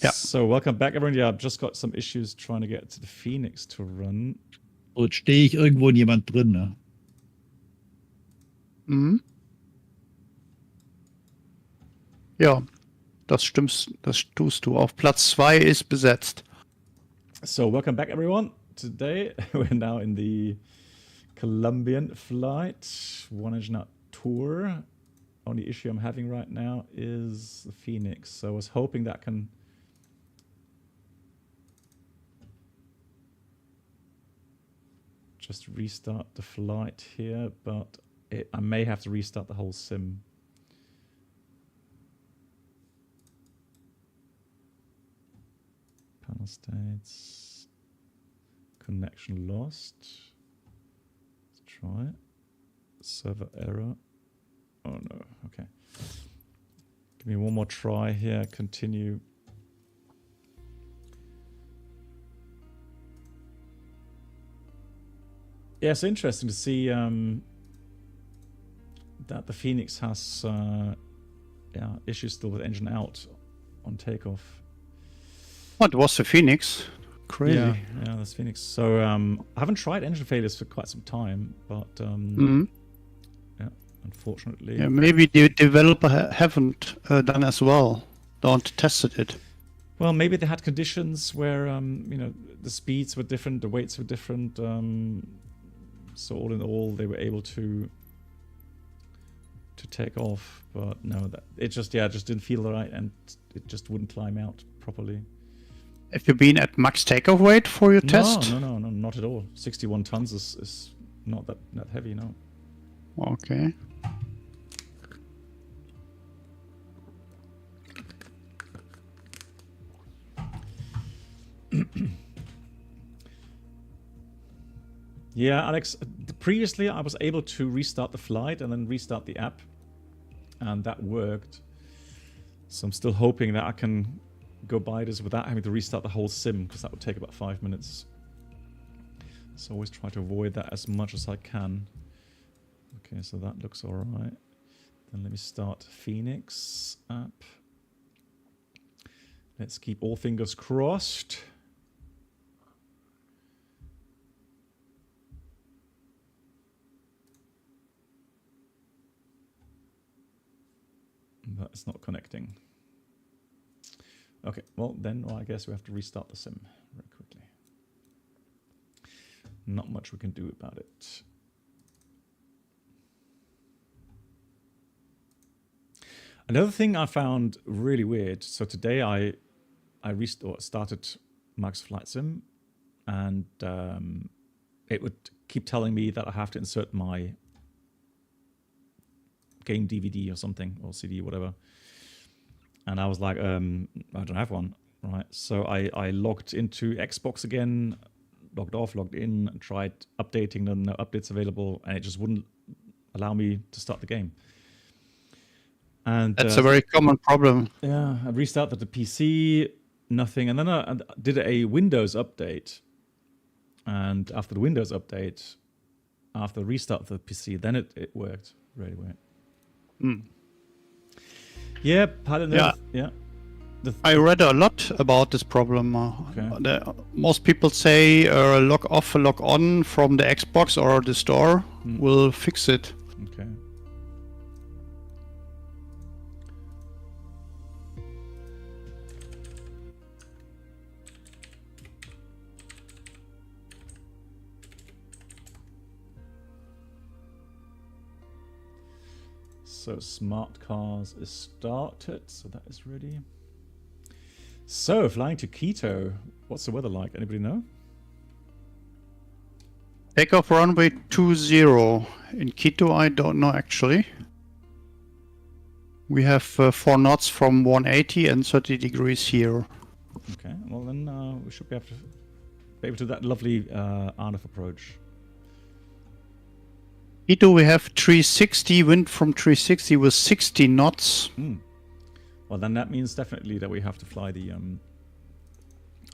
Yeah. So welcome back, everyone. Yeah, I've just got some issues trying to get to the FENIX to run. So, jetzt stehe ich irgendwo in jemand drin, ne? Mhm. Ja, das stimmt, das tust du. Auf Platz 2 ist besetzt. So welcome back, everyone. Today we're now in the Colombian flight, one engine out tour. Only issue I'm having right now is the FENIX. So I was hoping that can just restart the flight here, but I may have to restart the whole sim. Panel states, connection lost. Let's try it. Server error. Oh no, okay. Give me one more try here, continue. Yeah, it's interesting to see that the FENIX has issues still with engine out on takeoff. What was the FENIX? Crazy. Yeah, that's FENIX. So I haven't tried engine failures for quite some time, but yeah, unfortunately. Yeah, maybe the developer haven't done as well. Don't tested it. Well, maybe they had conditions where you know, the speeds were different, the weights were different. So all in all, they were able to take off, but no, that it just didn't feel right, and it just wouldn't climb out properly. Have you been at max takeoff weight for your test? No, not at all. 61 tons is not that heavy, no. Okay. Yeah, Alex, previously I was able to restart the flight and then restart the app, and that worked. So I'm still hoping that I can go by this without having to restart the whole sim, because that would take about 5 minutes. So always try to avoid that as much as I can. Okay, so that looks all right. Then let me start FENIX app. Let's keep all fingers crossed. But it's not connecting. Okay, well then I guess we have to restart the sim very quickly. Not much we can do about it. Another thing I found really weird. So today I started Max Flight Sim, and it would keep telling me that I have to insert my game DVD or something, or CD, whatever. And I was like, I don't have one, right? So I logged into Xbox again, logged off, logged in, and tried updating them, no updates available, and it just wouldn't allow me to start the game. And that's a very common problem. Yeah, I restarted the PC, nothing, and then I did a Windows update. And after the Windows update, after the restart of the PC, then it worked really weird. Yeah, yeah. I read a lot about this problem. Okay. Most people say log off, log on from the Xbox or the store will fix it. Okay. So smart cars is started, so that is ready. So flying to Quito, what's the weather like? Anybody know? Takeoff runway 20 in Quito. I don't know actually. We have 4 knots from 180 and 30 degrees here. Okay, well then we should be able to do that lovely RNF approach. Quito, we have 360, wind from 360 with 60 knots. Well, then that means definitely that we have to fly the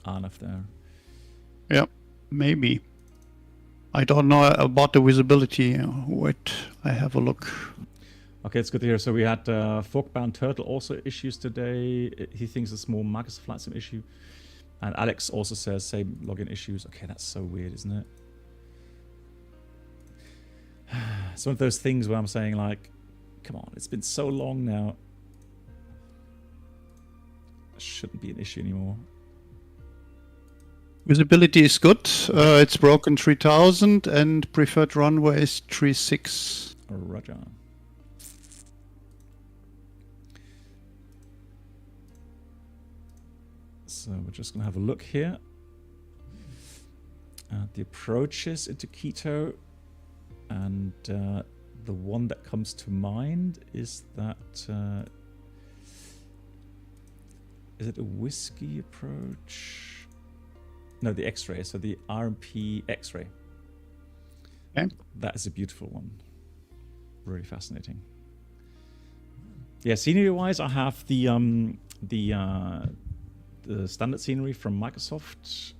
RNF there. Yeah, maybe. I don't know about the visibility. Wait, I have a look. Okay, it's good to hear. So we had Forkbound Turtle also issues today. He thinks it's more Microsoft Flight Sim issue. And Alex also says same login issues. Okay, that's so weird, isn't it? It's one of those things where I'm saying like, come on, it's been so long now. It shouldn't be an issue anymore. Visibility is good. It's broken 3000 and preferred runway is 36. Roger. So we're just going to have a look here at the approaches into Quito. And the one that comes to mind is that... is it a whiskey approach? No, the X-ray. So the RMP X-ray. Okay. That is a beautiful one. Really fascinating. Yeah, scenery-wise, I have the standard scenery from Microsoft.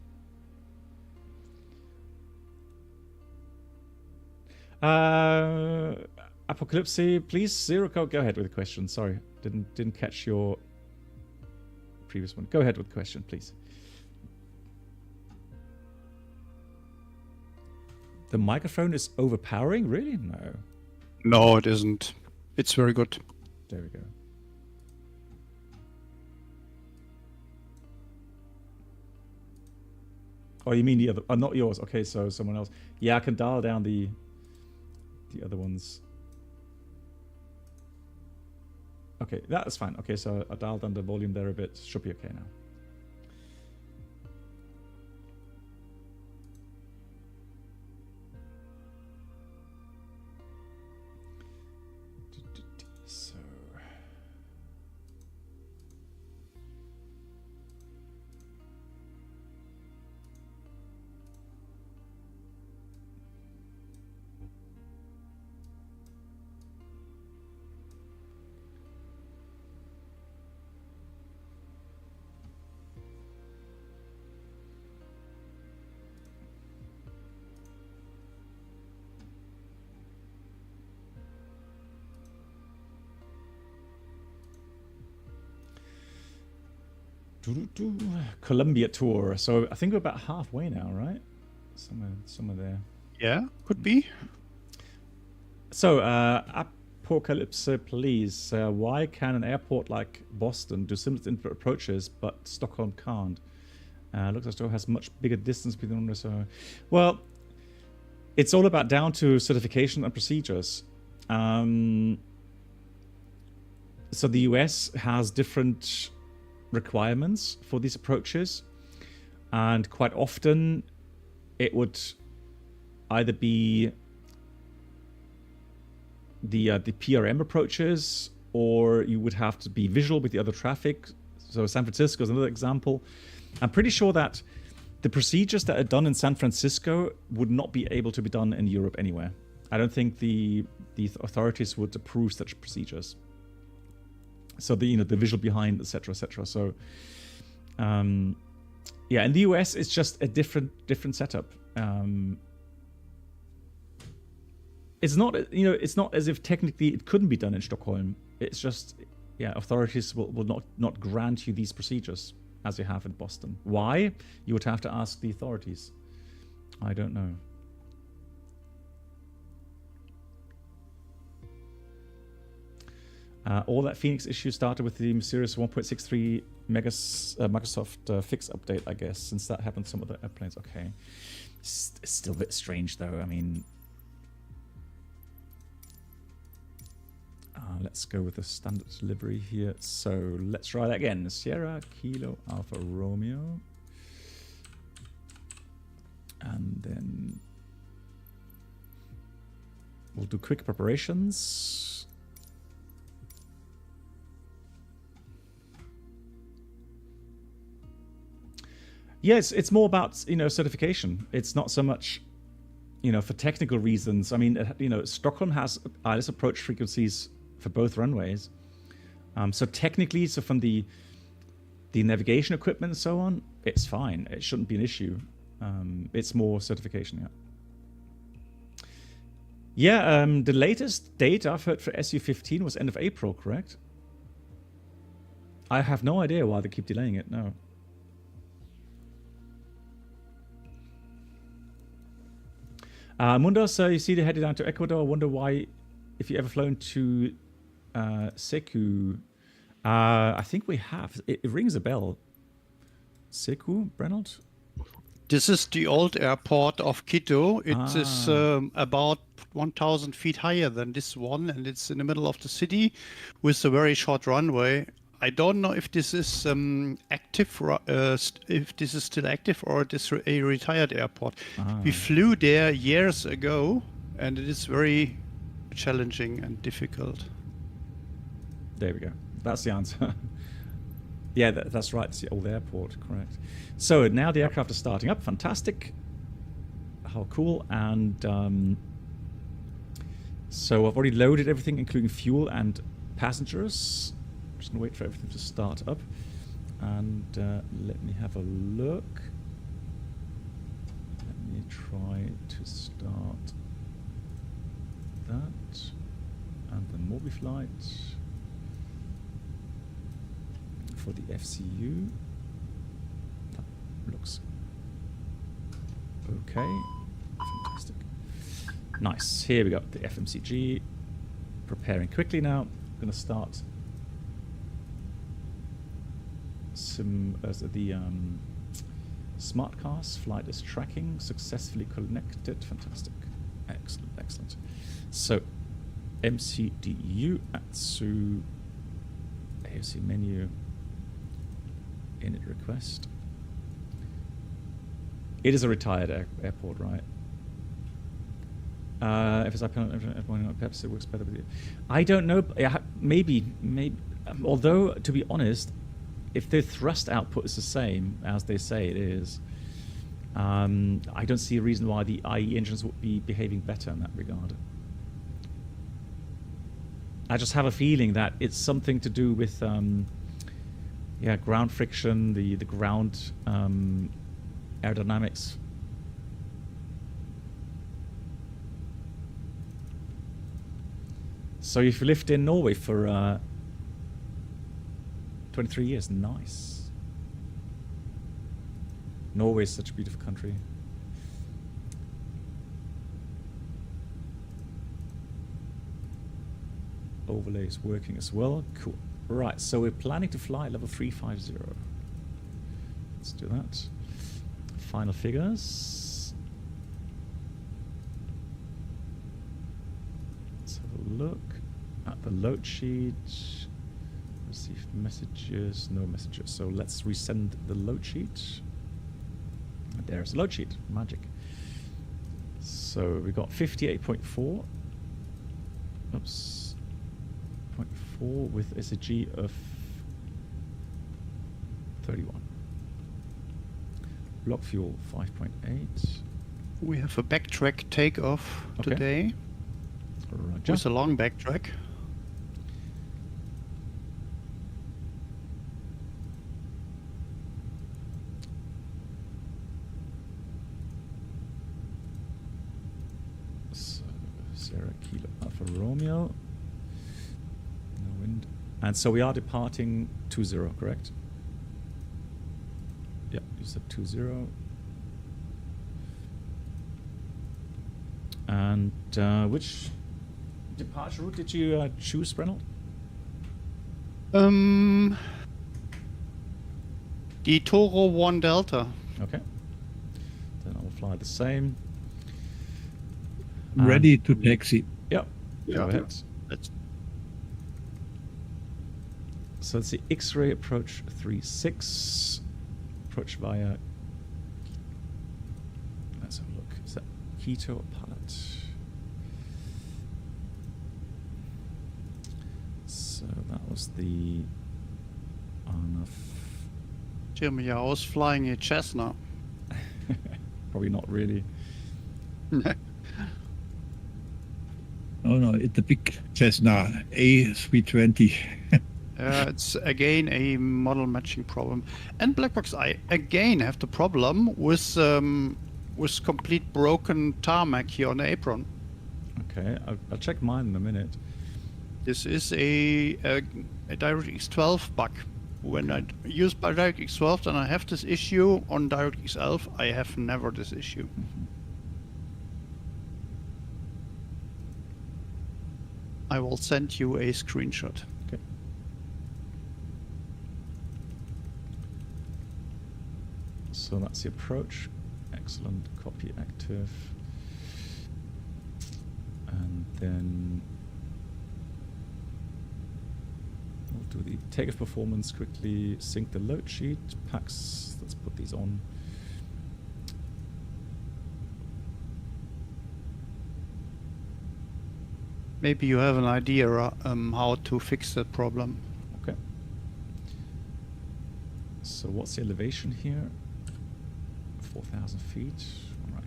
Apocalypse, please, Zero, go ahead with the question. Sorry, didn't catch your previous one. Go ahead with the question, please. The microphone is overpowering? Really? No. No, it isn't. It's very good. There we go. Oh, you mean the other? Not yours. Okay, so someone else. Yeah, I can dial down the other ones. Okay, that's fine. Okay, so I dialed down the volume there a bit. Should be okay now. So... Colombia tour. So I think we're about halfway now, right? Somewhere there. Yeah, could be. So, Apocalypse, please. Why can an airport like Boston do similar approaches, but Stockholm can't? Looks like Stockholm has much bigger distance between them. So, well, it's all about down to certification and procedures. So the US has different requirements for these approaches, and quite often it would either be the PRM approaches, or you would have to be visual with the other traffic. So San Francisco is another example. I'm pretty sure that the procedures that are done in San Francisco would not be able to be done in Europe anywhere. I don't think the authorities would approve such procedures. So the visual behind, etc., etc. So, yeah, in the US it's just a different setup. It's not it's not as if technically it couldn't be done in Stockholm. It's just authorities will not grant you these procedures as you have in Boston. Why? You would have to ask the authorities. I don't know. All that FENIX issue started with the mysterious 1.63 Microsoft fix update, I guess, since that happened to some other airplanes. Okay. It's still a bit strange, though. I mean, let's go with the standard delivery here. So let's try that again. Sierra Kilo Alpha Romeo. And then we'll do quick preparations. Yes, it's more about, certification. It's not so much, for technical reasons. I mean, Stockholm has ILS approach frequencies for both runways. So technically, from the navigation equipment and so on, it's fine. It shouldn't be an issue. It's more certification, yeah. Yeah, the latest date I've heard for SU-15 was end of April, correct? I have no idea why they keep delaying it, no. Mundo, so you see they headed down to Ecuador. I wonder why, if you ever flown to Seku. I think we have. It rings a bell. Seku, Brennald? This is the old airport of Quito. It is about 1,000 feet higher than this one, and it's in the middle of the city with a very short runway. I don't know if this is active, if this is still active, or it is a retired airport. We flew there years ago, and it is very challenging and difficult. There we go. That's the answer. Yeah, that's right. It's the old airport, correct. So now the aircraft are starting up. Fantastic. How cool. And so I've already loaded everything, including fuel and passengers. Just gonna wait for everything to start up. And let me have a look. Let me try to start that. And then MobiFlight. For the FCU. That looks okay. Fantastic. Nice. Here we go. The FMCG. Preparing quickly now. I'm going to start some the smart cars. Flight is tracking. Successfully connected. Fantastic. Excellent. Excellent. So MCDU Atsu AOC menu. Init request. It is a retired airport, right? FSI panel, perhaps it works better with you. I don't know. Maybe. Although, to be honest, if the thrust output is the same as they say it is, I don't see a reason why the IE engines would be behaving better in that regard. I just have a feeling that it's something to do with ground friction, the ground aerodynamics. So you've lived in Norway for 23 years. Nice. Norway is such a beautiful country. Overlay is working as well. Cool. Right, so we're planning to fly level 350. Let's do that. Final figures. Let's have a look at the load sheet. Received messages, no messages. So let's resend the load sheet. And there's the load sheet, magic. So we got 58.4. Oops. 0.4 with SAG of 31. Block fuel 5.8. We have a backtrack takeoff today. Roger. Just a long backtrack. So, Sierra Kilo Alpha Romeo. No wind. And so we are departing 20, correct? Yeah, you said 20. And which departure route did you choose, Brennald? The Toro 1 Delta. Okay. Then I'll fly the same. Ready to taxi. Yep. Yeah. Go ahead. That's So it's the X-ray approach 36. Approach via. Let's have a look. Is that Quito or Pallet? So that was the. Jimmy, I was flying a Cessna. Probably not really. Oh no, it's a big Cessna A320. It's again a model matching problem. And Blackbox, I again have the problem with complete broken tarmac here on the apron. Okay, I'll check mine in a minute. This is a DirectX 12 bug. When I use DirectX 12, then I have this issue. On DirectX 11, I have never this issue. I will send you a screenshot. Okay. So that's the approach. Excellent. Copy active. And then we'll do the takeoff performance quickly. Sync the load sheet. Packs. Let's put these on. Maybe you have an idea how to fix that problem. Okay. So what's the elevation here? 4,000 feet. All right.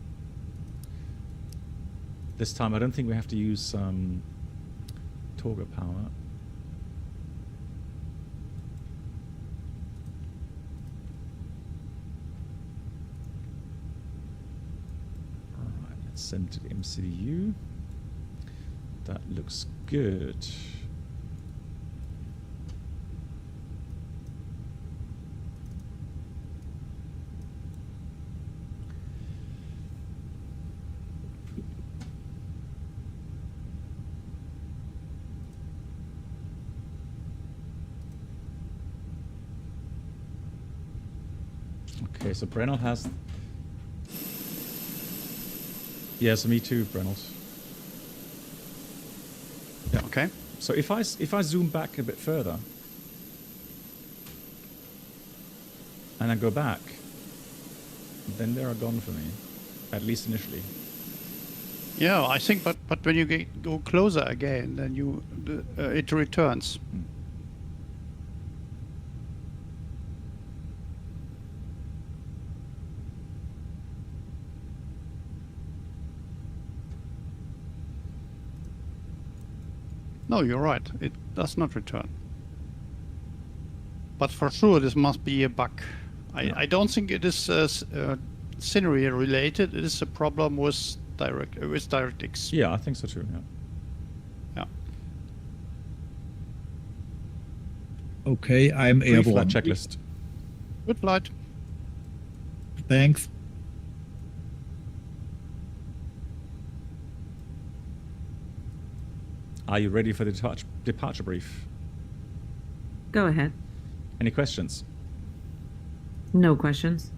This time I don't think we have to use Torgo power. All right, let's send it to the MCDU. That looks good. Okay, so Brennell has... Yes, me too, Brennell. Yeah. Okay. So if I zoom back a bit further and I go back, then they are gone for me, at least initially. Yeah, I think, but when you go closer again, then it returns. No, you're right. It does not return. But for sure, this must be a bug. I don't think it is scenery related. It is a problem with DirectX. Yeah, I think so too. Yeah. Yeah. Okay, I'm Pre-flight airborne. checklist. Good flight. Thanks. Are you ready for the departure brief? Go ahead. Any questions? No questions.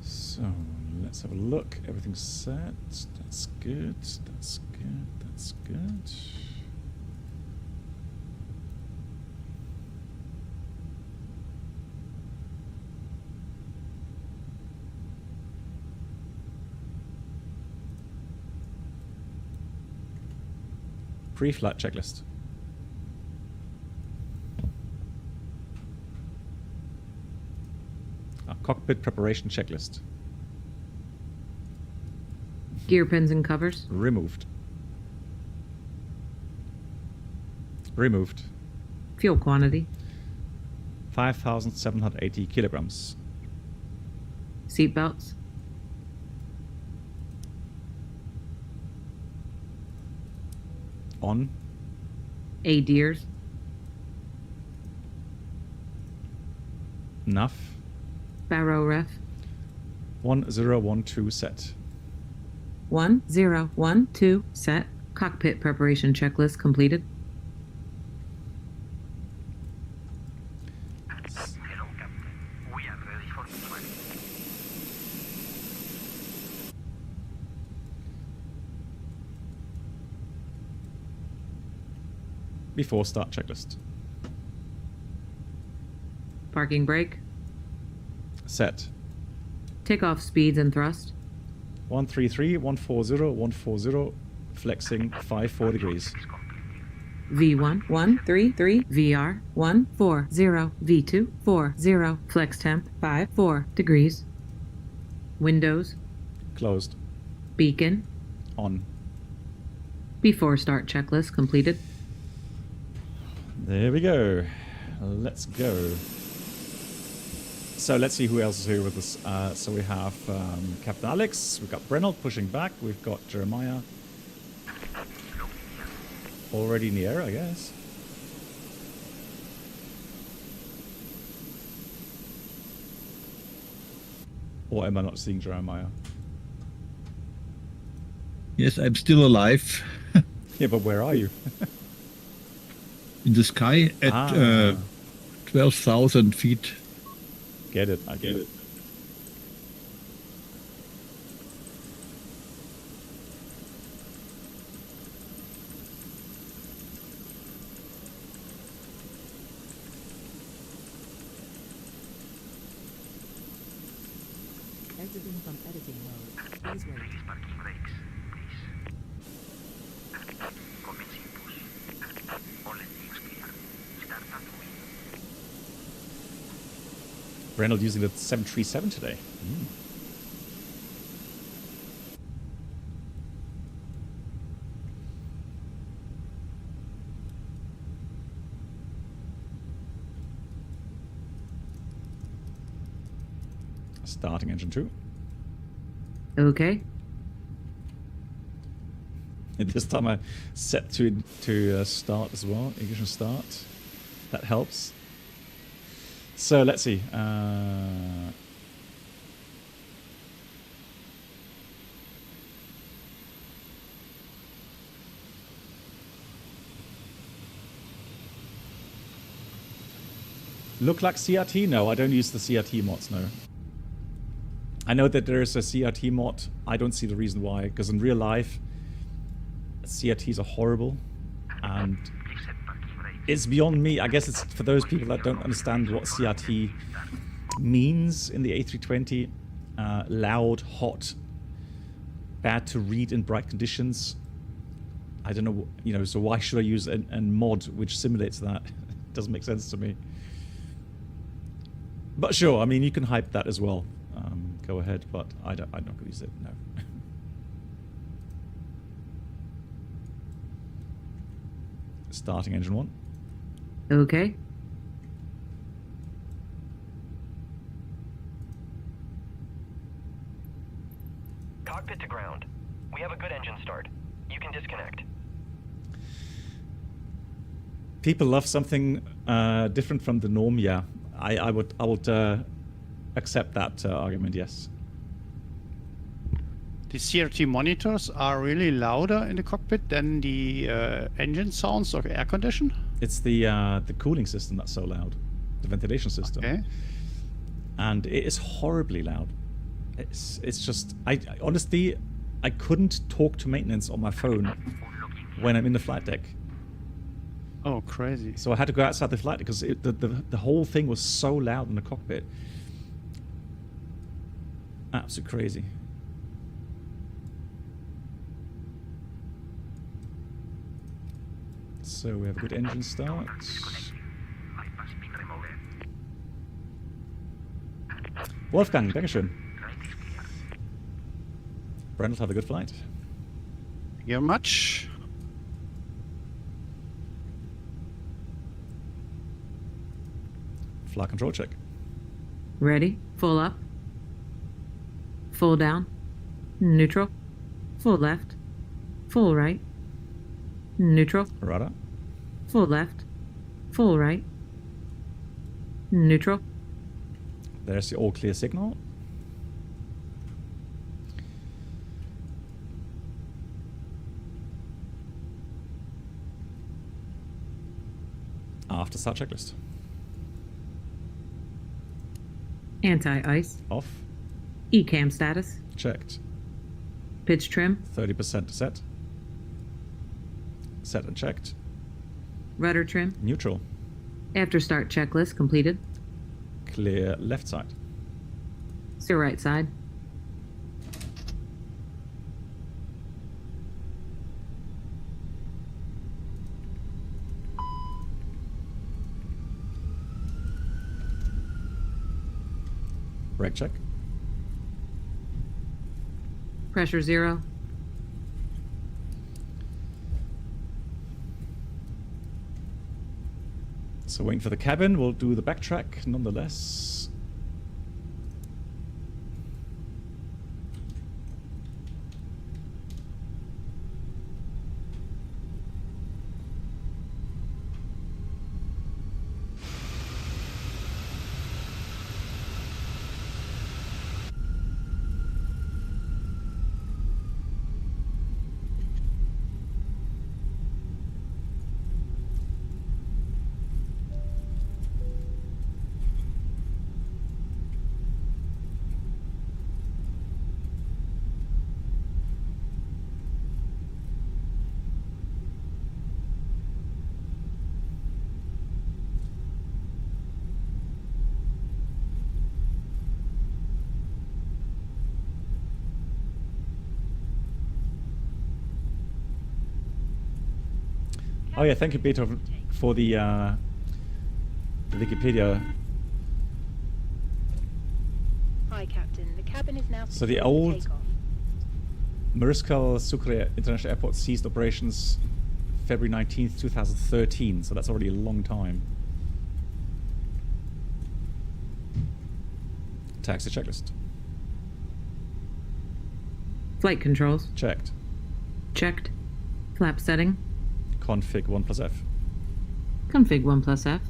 So let's have a look. Everything's set. That's good. That's good. That's good. Pre-flight checklist. Cockpit preparation checklist. Gear pins and covers. Removed. Removed. Fuel quantity. 5,780 kilograms. Seat belts. On. ADIRS. NAF. Barrow ref. 1012 set. 1012 set. Cockpit preparation checklist completed. Hello, Captain. We are ready for deployment. before start checklist. Parking brake. Set. Takeoff speeds and thrust. 133, 140, 140, flexing 54 degrees. V1 133 VR 140 V2 40 flex temp 54 degrees. Windows. Closed. Beacon. On. Before start checklist completed. There we go. Let's go. So let's see who else is here with us. So we have Captain Alex, we've got Brennell pushing back, we've got Jeremiah already in the air, I guess. Or am I not seeing Jeremiah? Yes, I'm still alive. Yeah, but where are you? In the sky at 12,000 feet. Get it, I get it. Exiting from editing mode. Please wait. Release parking brakes, please. Commencing push. All engines clear. Start at wheel. Brennell using the 737 today. Starting engine 2. Okay. And this time I set to start as well. Ignition start. That helps. So let's see. Look like CRT? No, I don't use the CRT mods, no. I know that there is a CRT mod. I don't see the reason why, because in real life, CRTs are horrible, and it's beyond me. I guess it's for those people that don't understand what CRT means in the A320. Loud, hot, bad to read in bright conditions. I don't know, you know, so why should I use a mod which simulates that? It doesn't make sense to me. But sure, I mean, you can hype that as well. Go ahead, but I'm not going to use it, no. Starting engine 1. Okay. Cockpit to ground. We have a good engine start. You can disconnect. People love something different from the norm, yeah. I would accept that argument, yes. The CRT monitors are really louder in the cockpit than the engine sounds or air condition? It's the cooling system that's so loud, the ventilation system. Okay. And it is horribly loud. It's just, I honestly, I couldn't talk to maintenance on my phone when I'm in the flight deck. Oh, crazy. So I had to go outside the flight because the whole thing was so loud in the cockpit. Absolutely crazy. So we have a good engine start. Wolfgang, Dankeschön. Brennell, have a good flight. Thank you very much. Flight control check. Ready. Full up. Full down. Neutral. Full left. Full right. Neutral. Radar. Full left. Full right. Neutral. There's the all clear signal. After start checklist. Anti-ice. Off. ECAM status. Checked. Pitch trim. 30% to set. Set and checked. Rudder trim. Neutral. After start checklist completed. Clear left side. Steer right side. Brake check. Pressure 0. So waiting for the cabin. We'll do the backtrack nonetheless. Oh yeah, thank you, Beethoven, for the Wikipedia. Hi, Captain. The cabin is now So the secure for old takeoff. Mariskal Sucre International Airport ceased operations February 19th, 2013. So that's already a long time. Taxi checklist. Flight controls. Checked. Checked. Flap setting. Config 1+F. Config 1+F.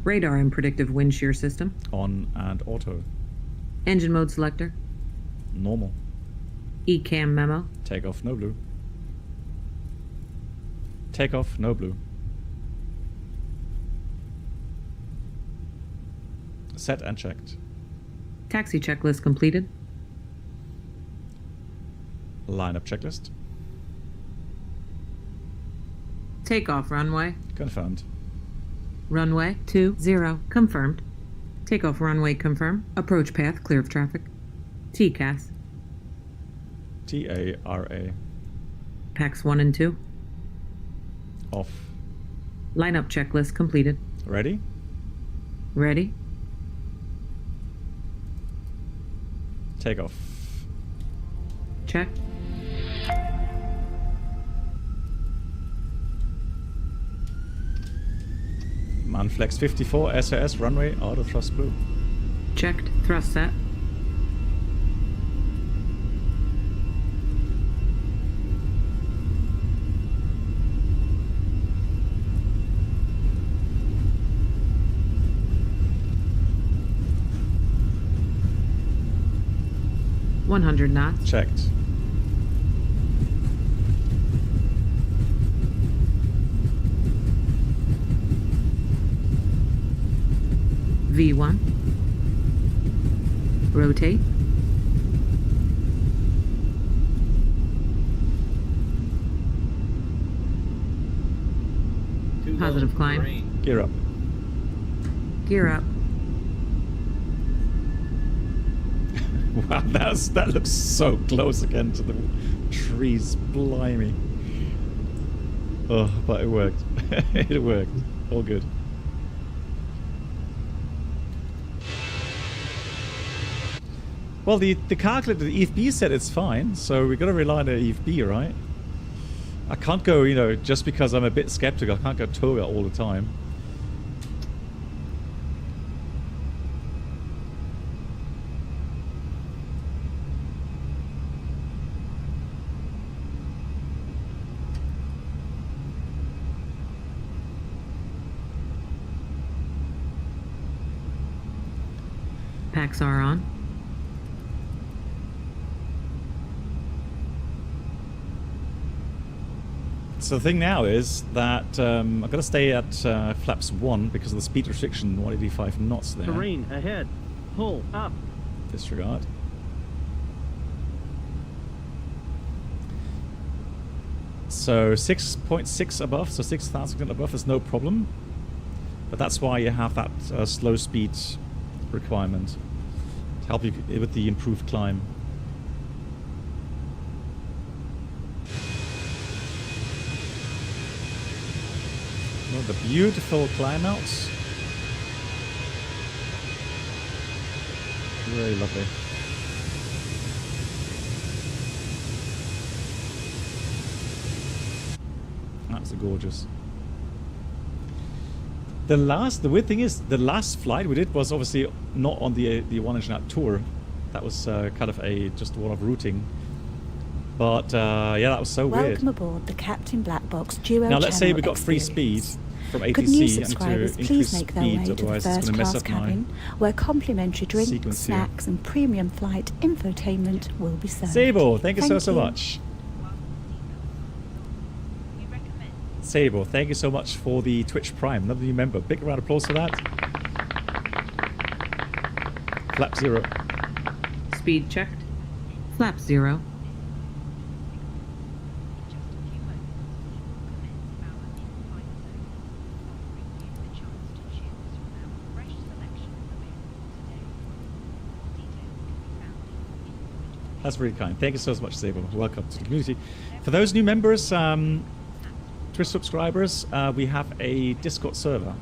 Radar and predictive wind shear system. On and auto. Engine mode selector. Normal. ECAM memo. Takeoff, no blue. Takeoff, no blue. Set and checked. Taxi checklist completed. Lineup checklist. Takeoff runway. Confirmed. Runway 20 confirmed. Takeoff runway confirmed. Approach path clear of traffic. TCAS. TARA. Packs 1 and 2. Off. Lineup checklist completed. Ready? Ready. Takeoff. Check. Manflex 54 SAS runway auto thrust blue. Checked. Thrust set. .100 knots. Checked. V1. Rotate. Positive climb. Gear up. Gear up. Wow, that looks so close again to the trees. Blimey. Oh, but it worked. It worked. All good. Well, the calculator, the EFB said it's fine, so we've got to rely on the EFB, right? I can't go, you know, just because I'm a bit skeptical, I can't go toga all the time. Packs are on. So the thing now is that I've got to stay at flaps 1 because of the speed restriction, 185 knots there. Terrain ahead. Pull up. So 6.6 above, so 6,000 above is no problem. But that's why you have that slow speed requirement to help you with the improved climb. Well, the beautiful climb outs. Very lovely. That's gorgeous. The weird thing is, the last flight we did was obviously not on the one engine out tour. That was kind of just one of routing. But yeah, that was so weird. Welcome aboard the Captain Black Box Duo. Now let's say we got free experience. speed from ATC. Could new I need subscribers to please increase make their speed, way to the otherwise it's first going to mess class up my cabin, where complimentary drinks, sequence here. snacks, and premium flight infotainment will be served. Sable, thank you so much. Sable, thank you so much for the Twitch Prime. Another new member. Big round of applause for that. Flap 0. Speed checked. Flap 0. That's very kind. Thank you so much, Sable. Welcome to the community. For those new members, Twitch subscribers, we have a Discord server.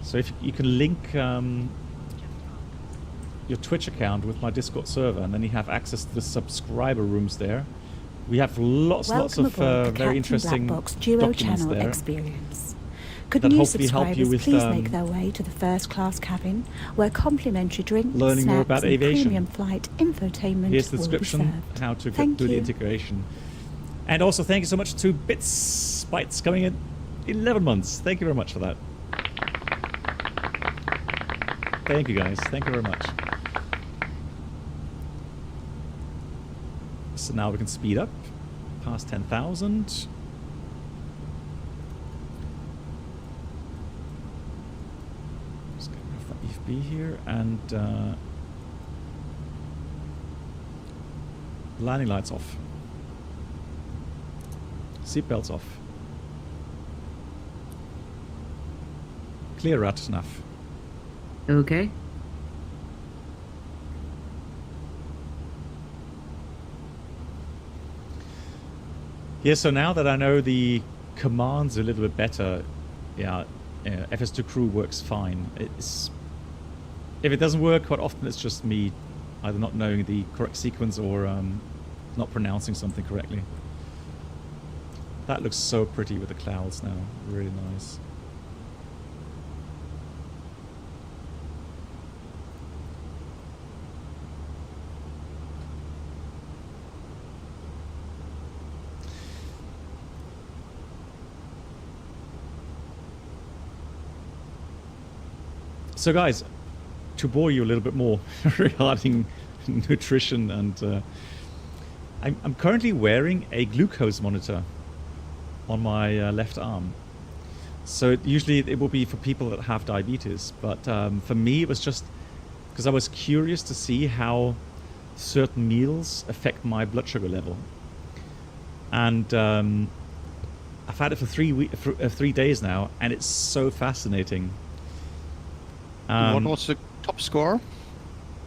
So if you can link your Twitch account with my Discord server, and then you have access to the subscriber rooms there. We have lots of very interesting documents there. Experience. Could that new hopefully help you subscribers with please make their way to the first class cabin, where complimentary drinks, learning more snacks, about and aviation. premium flight infotainment Here's the will be description, served. how to Thank do the you. integration. And also thank you so much to Bytes coming in 11 months. Thank you very much for that. Thank you guys. Thank you very much. So now we can speed up past 10,000. Just get rid of that EFB here, and landing lights off. Seatbelts off. Clear route enough. Okay. Yeah, so now that I know the commands a little bit better, yeah, FS2 crew works fine. If it doesn't work, quite often it's just me either not knowing the correct sequence or not pronouncing something correctly. That looks so pretty with the clouds now. Really nice. So guys, to bore you a little bit more regarding nutrition, and I'm currently wearing a glucose monitor on my left arm. So usually it will be for people that have diabetes, but for me it was just because I was curious to see how certain meals affect my blood sugar level. And I've had it for 3 days now, and it's so fascinating. What was the top score?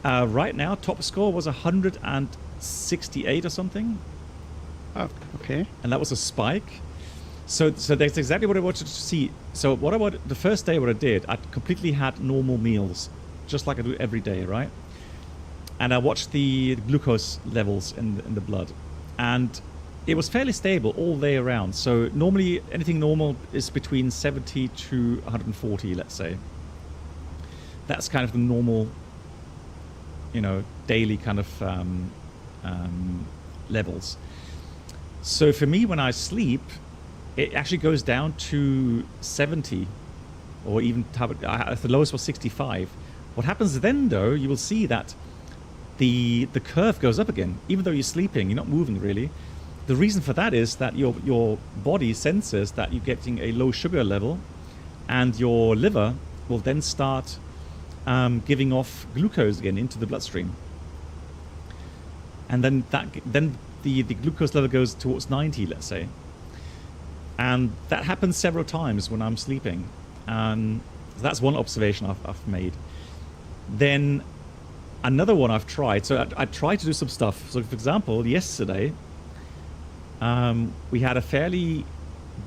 Right now, top score was 168 or something. Oh, okay. And that was a spike. So that's exactly what I wanted to see. So the first day what I did, I completely had normal meals, just like I do every day, right? And I watched the glucose levels in the blood, and it was fairly stable all day around. So normally anything normal is between 70 to 140, let's say. That's kind of the normal, daily kind of levels. So for me, when I sleep, it actually goes down to 70, or even the lowest was 65. What happens then, though, you will see that the curve goes up again, even though you're sleeping, you're not moving really. The reason for that is that your body senses that you're getting a low sugar level, and your liver will then start giving off glucose again into the bloodstream, and then the glucose level goes towards 90, let's say, And that happens several times when I'm sleeping. And that's one observation I've made. Then another one I've tried. So I tried to do some stuff. So for example, yesterday, we had a fairly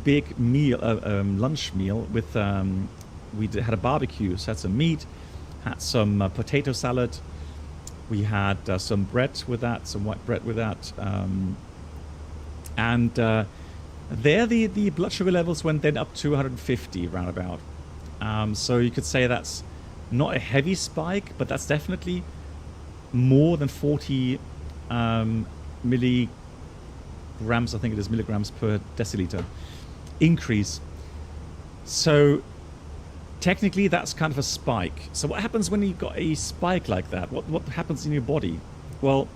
big meal, lunch meal with, had a barbecue, so had some meat, had some potato salad. We had some bread with that, some white bread with that. And there the blood sugar levels went then up to 150 roundabout. So you could say that's not a heavy spike, but that's definitely more than 40 milligrams, I think it is, milligrams per deciliter increase. So technically that's kind of a spike. So what happens when you've got a spike like that? What happens in your body? Well,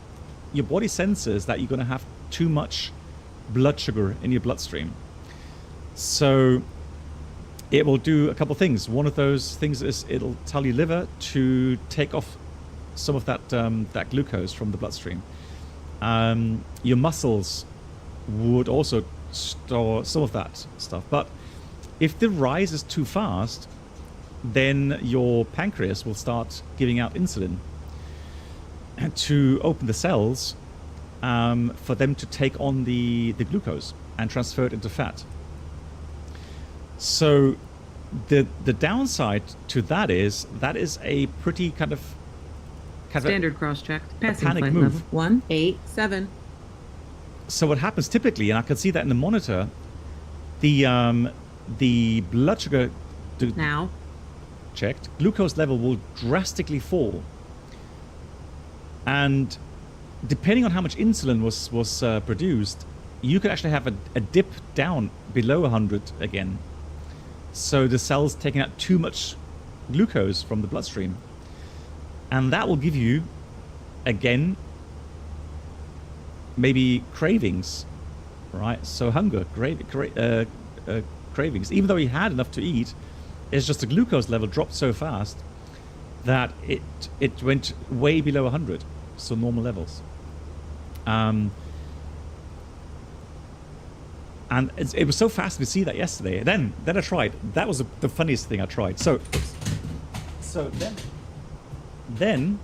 your body senses that you're going to have too much blood sugar in your bloodstream. So it will do a couple things. One of those things is it'll tell your liver to take off some of that that glucose from the bloodstream. Your muscles would also store some of that stuff. But if the rise is too fast, then your pancreas will start giving out insulin to open the cells for them to take on the glucose and transfer it into fat. So the downside to that is a pretty kind of Standard cross-checked. Passing panic flight move. level 187. So what happens typically, and I can see that in the monitor, the blood sugar Now. checked, glucose level will drastically fall. And depending on how much insulin was produced, you could actually have a dip down below 100 again. So the cell's taking out too much glucose from the bloodstream. And that will give you, again, maybe cravings, right? So hunger, cravings. Even though he had enough to eat, it's just the glucose level dropped so fast that it went way below 100, so normal levels. And it was so fast to see that yesterday. Then I tried. That was the funniest thing I tried. So then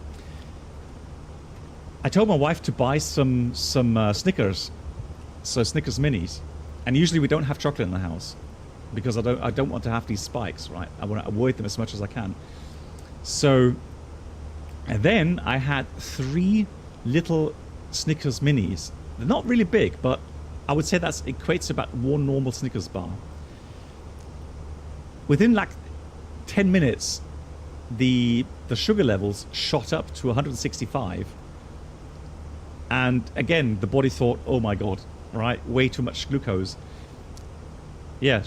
I told my wife to buy some Snickers, so Snickers minis. And usually we don't have chocolate in the house because I don't want to have these spikes, right? I want to avoid them as much as I can. So and then I had 3 little Snickers minis. They're not really big, but I would say that equates to about 1 normal Snickers bar. Within like 10 minutes, the sugar levels shot up to 165. And again, the body thought, oh my God, right? Way too much glucose. Yeah.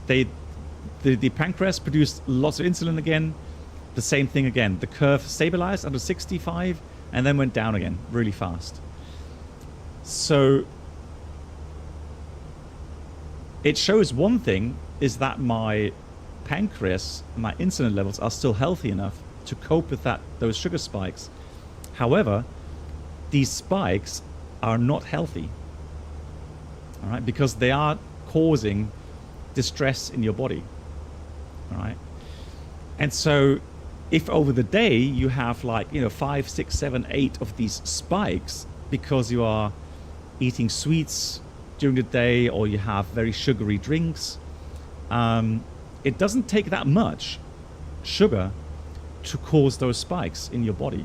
The pancreas produced lots of insulin again. The same thing again. The curve stabilized under 65 and then went down again really fast. So it shows one thing is that my pancreas, my insulin levels are still healthy enough to cope with those sugar spikes. However, these spikes are not healthy, all right, because they are causing distress in your body, all right. And so if over the day you have 5, 6, 7, 8 of these spikes because you are eating sweets during the day or you have very sugary drinks, it doesn't take that much sugar to cause those spikes in your body.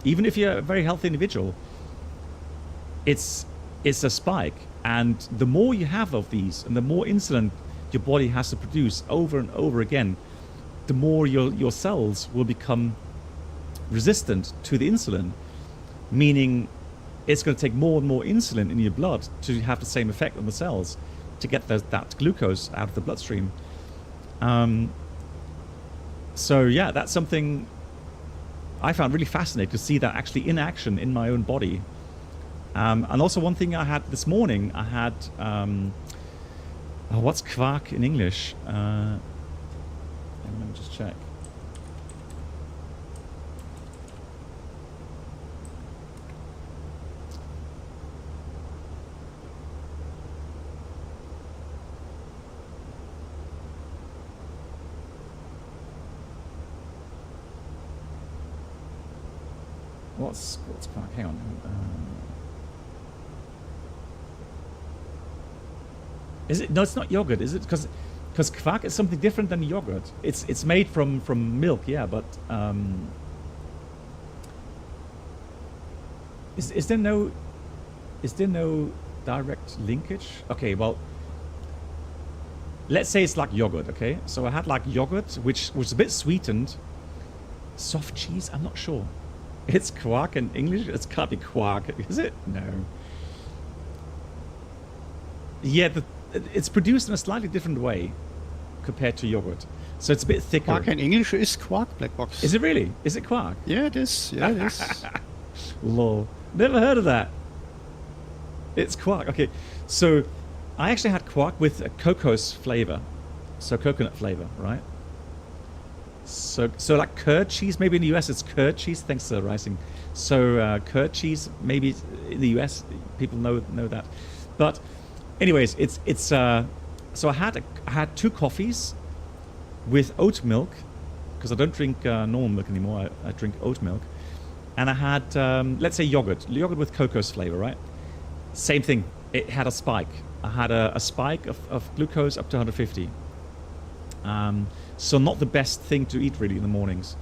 Even if you're a very healthy individual, it's a spike. And the more you have of these and the more insulin your body has to produce over and over again, the more your cells will become resistant to the insulin, meaning it's going to take more and more insulin in your blood to have the same effect on the cells to get that glucose out of the bloodstream. So yeah, that's something I found really fascinating to see that actually in action in my own body. And also one thing I had this morning, I had, what's quark in English? Let me just check. What's quark? Hang on. Is it? No, it's not yogurt, is it? Because quark is something different than yogurt. It's made from milk, yeah, but is there no direct linkage? Okay, well, let's say it's like yogurt. Okay, so I had like yogurt, which was a bit sweetened. Soft cheese? I'm not sure. It's quark in English. It can't be quark, is it? No. Yeah, it's produced in a slightly different way compared to yogurt, so it's a bit thicker. Quark in English is quark, black box. Is it really? Is it quark? Yeah, it is. Yeah, it is. Lol. Never heard of that. It's quark. Okay, so I actually had quark with a cocos flavor, so coconut flavor, right? So like curd cheese. Maybe in the US it's curd cheese. Thanks for rising. So curd cheese. Maybe in the US people know that, but anyways, it's so I had 2 coffees with oat milk, because I don't drink normal milk anymore. I drink oat milk, and I had let's say yogurt with cocos flavor, right? Same thing. It had a spike. I had a spike of glucose up to 150. So not the best thing to eat really in the mornings.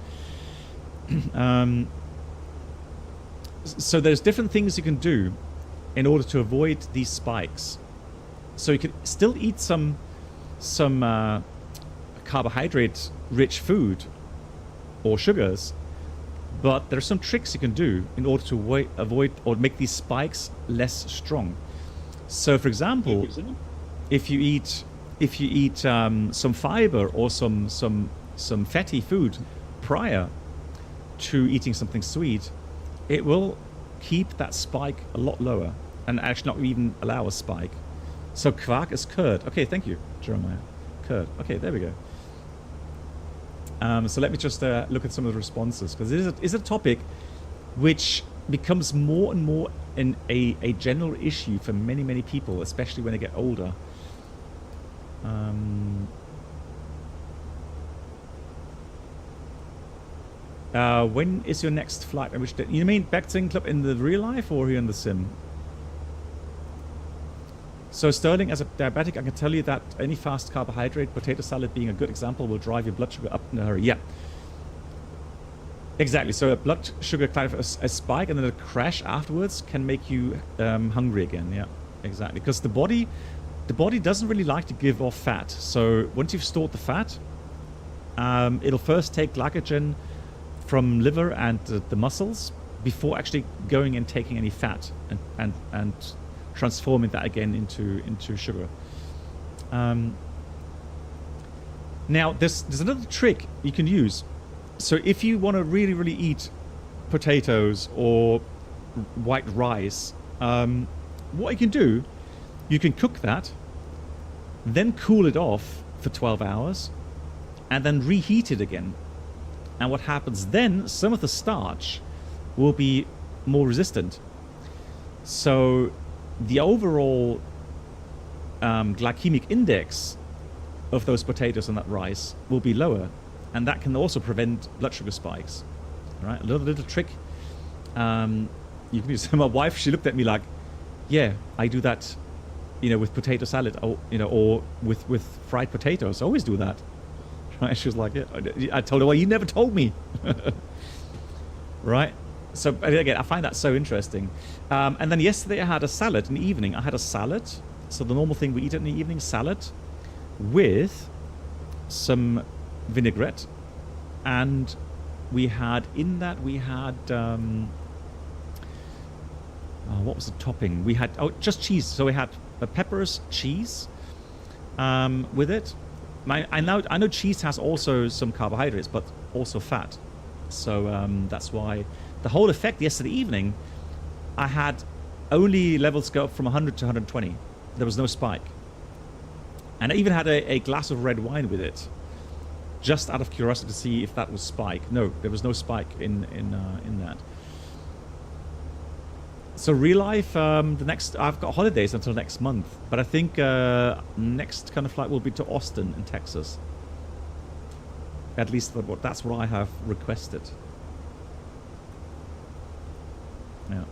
So there's different things you can do in order to avoid these spikes. So you can still eat some carbohydrate-rich food or sugars, but there are some tricks you can do in order to avoid or make these spikes less strong. So, for example, if you eat some fiber or some fatty food prior to eating something sweet, it will keep that spike a lot lower and actually not even allow a spike. So quark is curd. Okay, thank you, Jeremiah. Curd. Okay, there we go. So let me just look at some of the responses, because this is a topic which becomes more and more a general issue for many people, especially when they get older. When is your next flight? Which day? You mean back to Club in the real life or here in the sim? So Sterling, as a diabetic, I can tell you that any fast carbohydrate, potato salad being a good example, will drive your blood sugar up in a hurry. Yeah. Exactly. So a blood sugar kind of a spike and then a crash afterwards can make you hungry again. Yeah, exactly. Because the body doesn't really like to give off fat. So once you've stored the fat, it'll first take glycogen from liver and the muscles before actually going and taking any fat and transforming that again into sugar. Now there's another trick you can use. So if you want to really eat potatoes or white rice, what you can do, you can cook that, then cool it off for 12 hours, and then reheat it again. And what happens then, some of the starch will be more resistant. So the overall glycemic index of those potatoes and that rice will be lower. And that can also prevent blood sugar spikes. Right? A little trick you can use. My wife, she looked at me like, yeah, I do that, with potato salad, or, or with fried potatoes. I always do that. Right? She was like, yeah. I told her, well, you never told me. Right? So again, I find that so interesting. And then yesterday I had a salad in the evening. I had a salad. So the normal thing we eat in the evening, salad with some vinaigrette, and we had what was the topping? We had just cheese. So we had peppers, cheese with it. I know cheese has also some carbohydrates, but also fat. So that's why the whole effect yesterday evening, I had only levels go up from 100 to 120. There was no spike, and I even had a glass of red wine with it, just out of curiosity to see if that was spike. No, there was no spike in that. So real life, I've got holidays until next month, but I think next kind of flight will be to Austin in Texas. At least that's what I have requested. Yeah.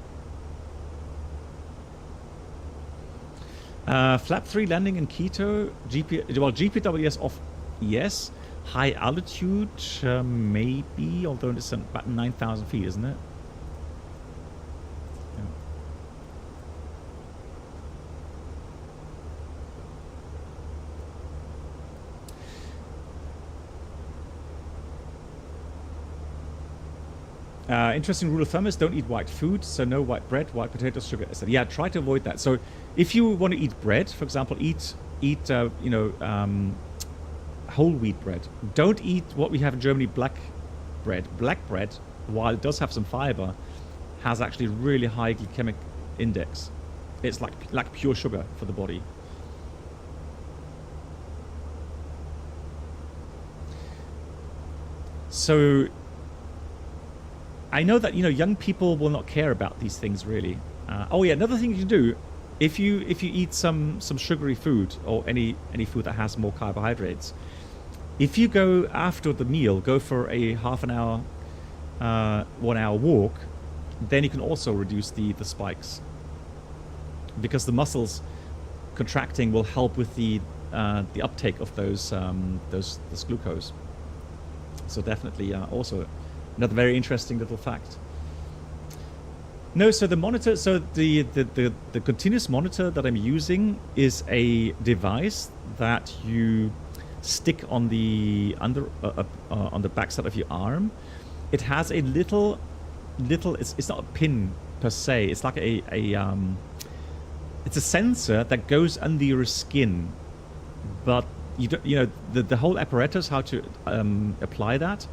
Flap 3 landing in Quito. GPWS off, yes. High altitude, maybe, although it's about 9,000 feet, isn't it? Interesting rule of thumb is don't eat white food, so no white bread, white potatoes, sugar, etc. Yeah, try to avoid that. So if you want to eat bread, for example, eat whole wheat bread. Don't eat what we have in Germany, black bread. Black bread, while it does have some fiber, has actually really high glycemic index. It's like pure sugar for the body. So I know that young people will not care about these things really. Oh yeah, another thing you can do, if you eat some sugary food or any food that has more carbohydrates, if you go after the meal, go for a half an hour, 1 hour walk, then you can also reduce the spikes, because the muscles contracting will help with the uptake of those glucose. So definitely also another very interesting little fact. No, so the monitor, so the continuous monitor that I'm using is a device that you stick on the on the backside of your arm. It has a little it's not a pin per se. It's like it's a sensor that goes under your skin, but you don't, the whole apparatus, how to apply that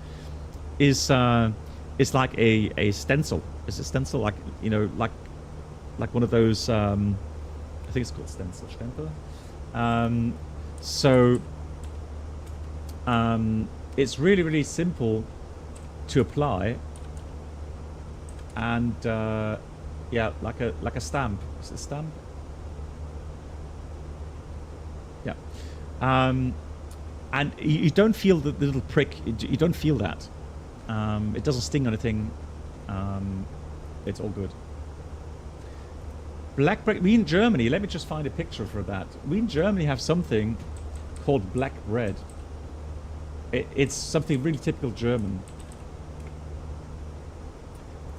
is like a stencil. It's a stencil, like like one of those. I think it's called stencil. So it's really simple to apply, and yeah, like a stamp. Is it a stamp? Yeah. And you don't feel the little prick. You don't feel that. It doesn't sting or anything. It's all good. Black bread. We in Germany, let me just find a picture for that. We in Germany have something called black bread. It's something really typical German.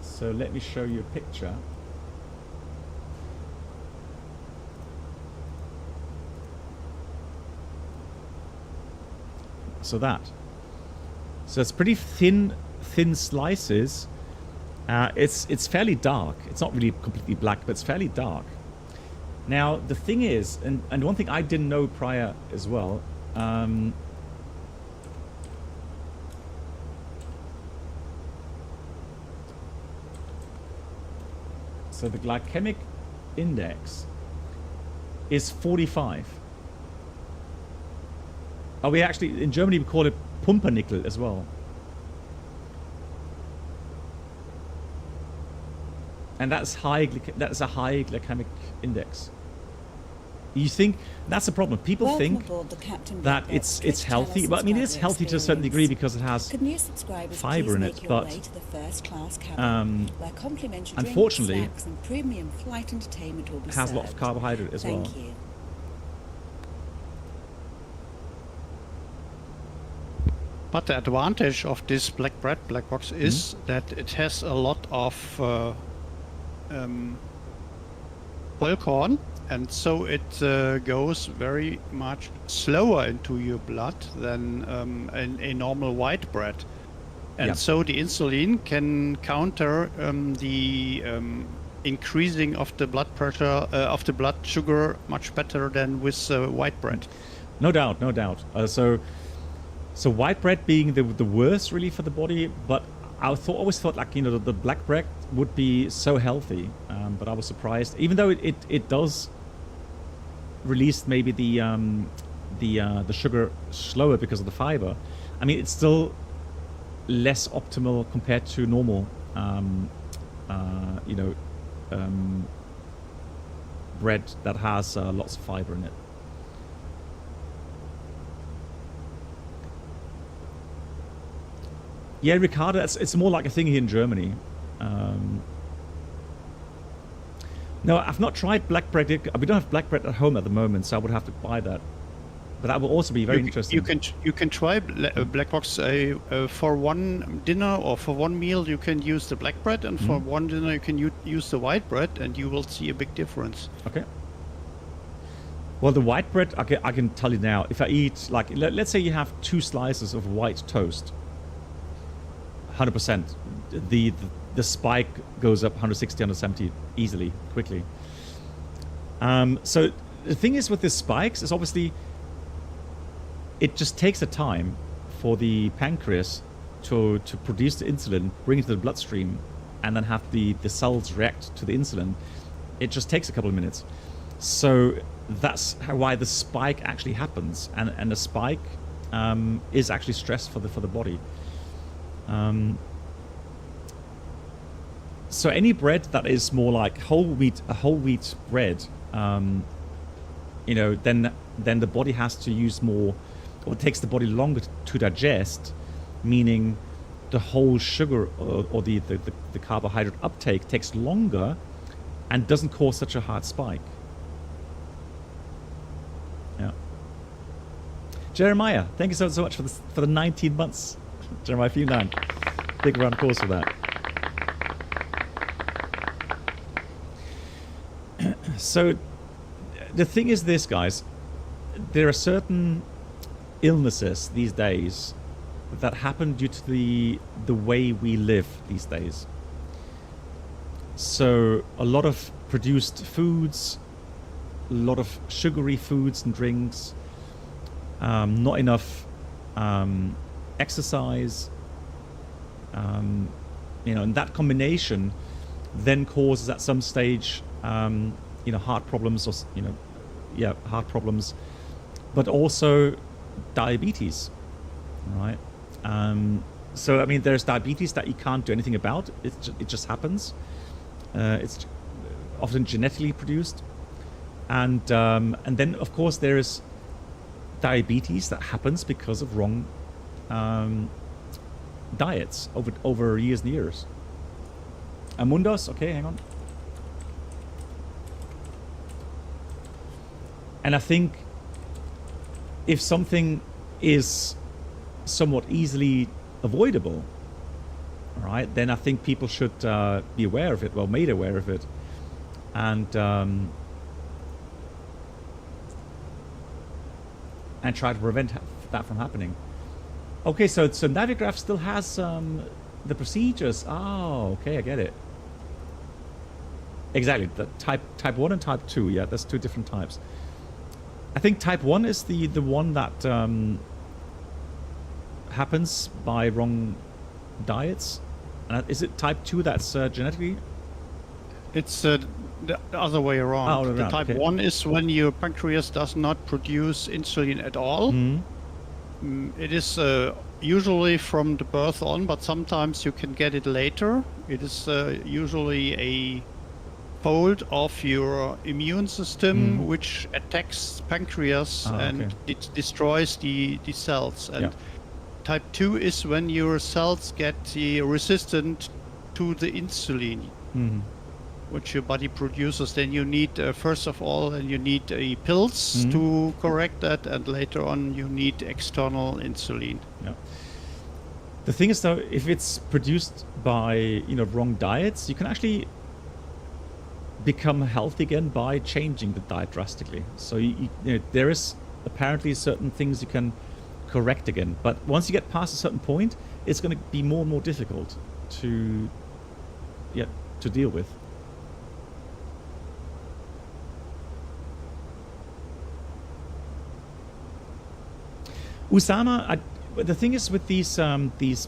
So let me show you a picture. So it's pretty thin slices. It's fairly dark. It's not really completely black, but it's fairly dark. Now the thing is, and one thing I didn't know prior as well, so the glycemic index is 45. Oh, we actually, in Germany, we call it Pumpernickel as well. And that's a high glycemic index. You think that's the problem? People think that it's healthy, but I mean, it's healthy to a certain degree because it has fiber in it. But unfortunately, it has a lot of carbohydrate as well. But the advantage of this black box is that it has a lot of oil corn, and so it goes very much slower into your blood than a normal white bread. And so the insulin can counter the increasing of the blood pressure, of the blood sugar much better than with white bread. No doubt, no doubt. So white bread being the worst really for the body, but I always thought like the black bread would be so healthy, but I was surprised. Even though it does release maybe the sugar slower because of the fiber, I mean it's still less optimal compared to normal, bread that has lots of fiber in it. Yeah, Ricardo, it's more like a thing here in Germany. No, I've not tried black bread. We don't have black bread at home at the moment, so I would have to buy that. But that will also be very interesting. You can try black box for one dinner or for one meal. You can use the black bread, and for one dinner you can use the white bread, and you will see a big difference. Okay. Well, the white bread, I can tell you now. If I eat, like, let's say you have 2 slices of white toast, 100%, the spike goes up 160, 170 easily, quickly. So the thing is with the spikes is obviously it just takes a time for the pancreas to produce the insulin, bring it to the bloodstream, and then have the cells react to the insulin. It just takes a couple of minutes. So that's why the spike actually happens, and the spike is actually stress for the body. So any bread that is more like a whole wheat bread, you know, then the body has to use more, or it takes the body longer to digest, meaning the whole sugar or the carbohydrate uptake takes longer and doesn't cause such a hard spike. Yeah. Jeremiah, thank you so much for the 19 months. Jeremiah, vielen Dank. Big round of applause for that. So the thing is this, guys, there are certain illnesses these days that happen due to the way we live these days. So a lot of produced foods, a lot of sugary foods and drinks, not enough exercise, you know, and that combination then causes at some stage you know, heart problems, or, you know, yeah, heart problems, but also diabetes, right? So I mean, there's diabetes that you can't do anything about. It just happens. It's often genetically produced, and then of course there is diabetes that happens because of wrong diets over years and years. Amundos, okay, hang on. And I think if something is somewhat easily avoidable, right, then I think people should be aware of it, well, made aware of it, and try to prevent that from happening. Okay, so Navigraph still has the procedures. Oh, okay, I get it. Exactly, the type 1 and type 2, yeah, that's 2 different types. I think type 1 is the one that happens by wrong diets. Is it type 2 that's genetically? It's the other way around. Oh, the type 1 is when your pancreas does not produce insulin at all. It is usually from the birth on, but sometimes you can get it later. It is usually a fault of your immune system which attacks pancreas and it destroys the cells. And type 2 is when your cells get resistant to the insulin which your body produces. Then you need first of all, and you need pills to correct that, and later on you need external insulin. Yeah. The thing is though, if it's produced by, you know, wrong diets, you can actually become healthy again by changing the diet drastically. So you know, there is apparently certain things you can correct again, but once you get past a certain point, it's going to be more and more difficult to deal with. Usama, the thing is with these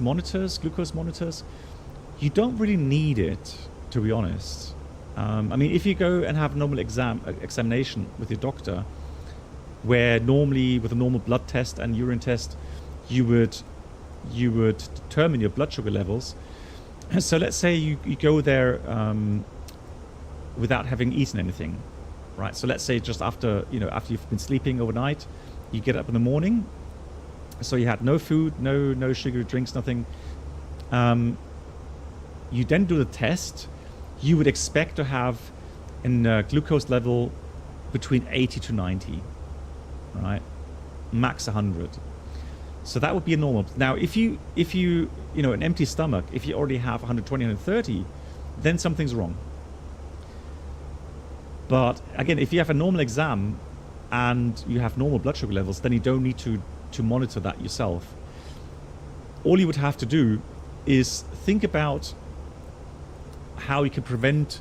monitors, glucose monitors, you don't really need it, to be honest. I mean, if you go and have a normal examination with your doctor, where normally with a normal blood test and urine test, you would determine your blood sugar levels. So let's say you go there without having eaten anything, right? So let's say just after you've been sleeping overnight, you get up in the morning. So you had no food, no sugary drinks, nothing. You then do the test. You would expect to have glucose level between 80 to 90, right? Max 100. So that would be a normal. Now, if you an empty stomach, if you already have 120, 130, then something's wrong. But again, if you have a normal exam and you have normal blood sugar levels, then you don't need to monitor that yourself. All you would have to do is think about how you can prevent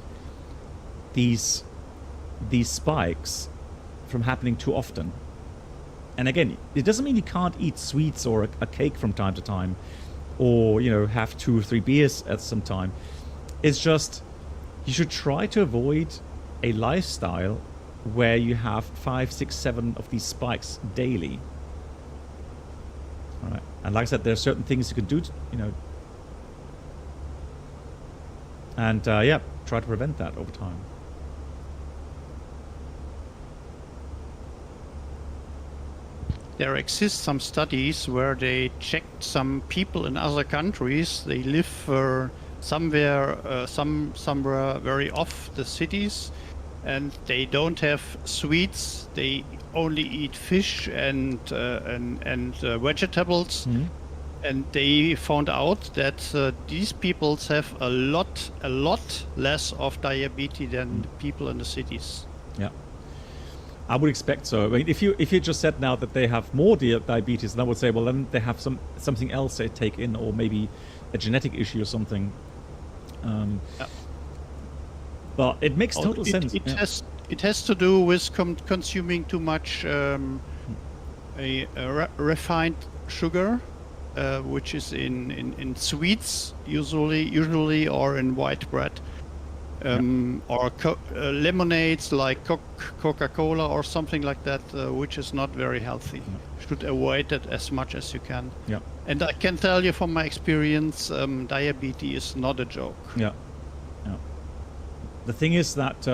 these spikes from happening too often. And again, it doesn't mean you can't eat sweets or a cake from time to time, or have 2 or 3 beers at some time. It's just you should try to avoid a lifestyle where you have 5, 6, 7 of these spikes daily. All right. And like I said, there are certain things you can do, and try to prevent that over time. There exist some studies where they checked some people in other countries. They live somewhere very off the cities, and they don't have sweets. They only eat fish and vegetables. Mm-hmm. And they found out that these peoples have a lot less of diabetes than people in the cities. Yeah, I would expect so. I mean, if you just said now that they have more diabetes, then I would say, well, then they have something else they take in, or maybe a genetic issue or something. But it makes total sense. It has to do with consuming too much refined sugar. Which is in sweets usually, or in white bread, or lemonades like Coca-Cola or something like that, which is not very healthy. Should avoid it as much as you can. Yeah. And I can tell you from my experience, diabetes is not a joke. Yeah. The thing is that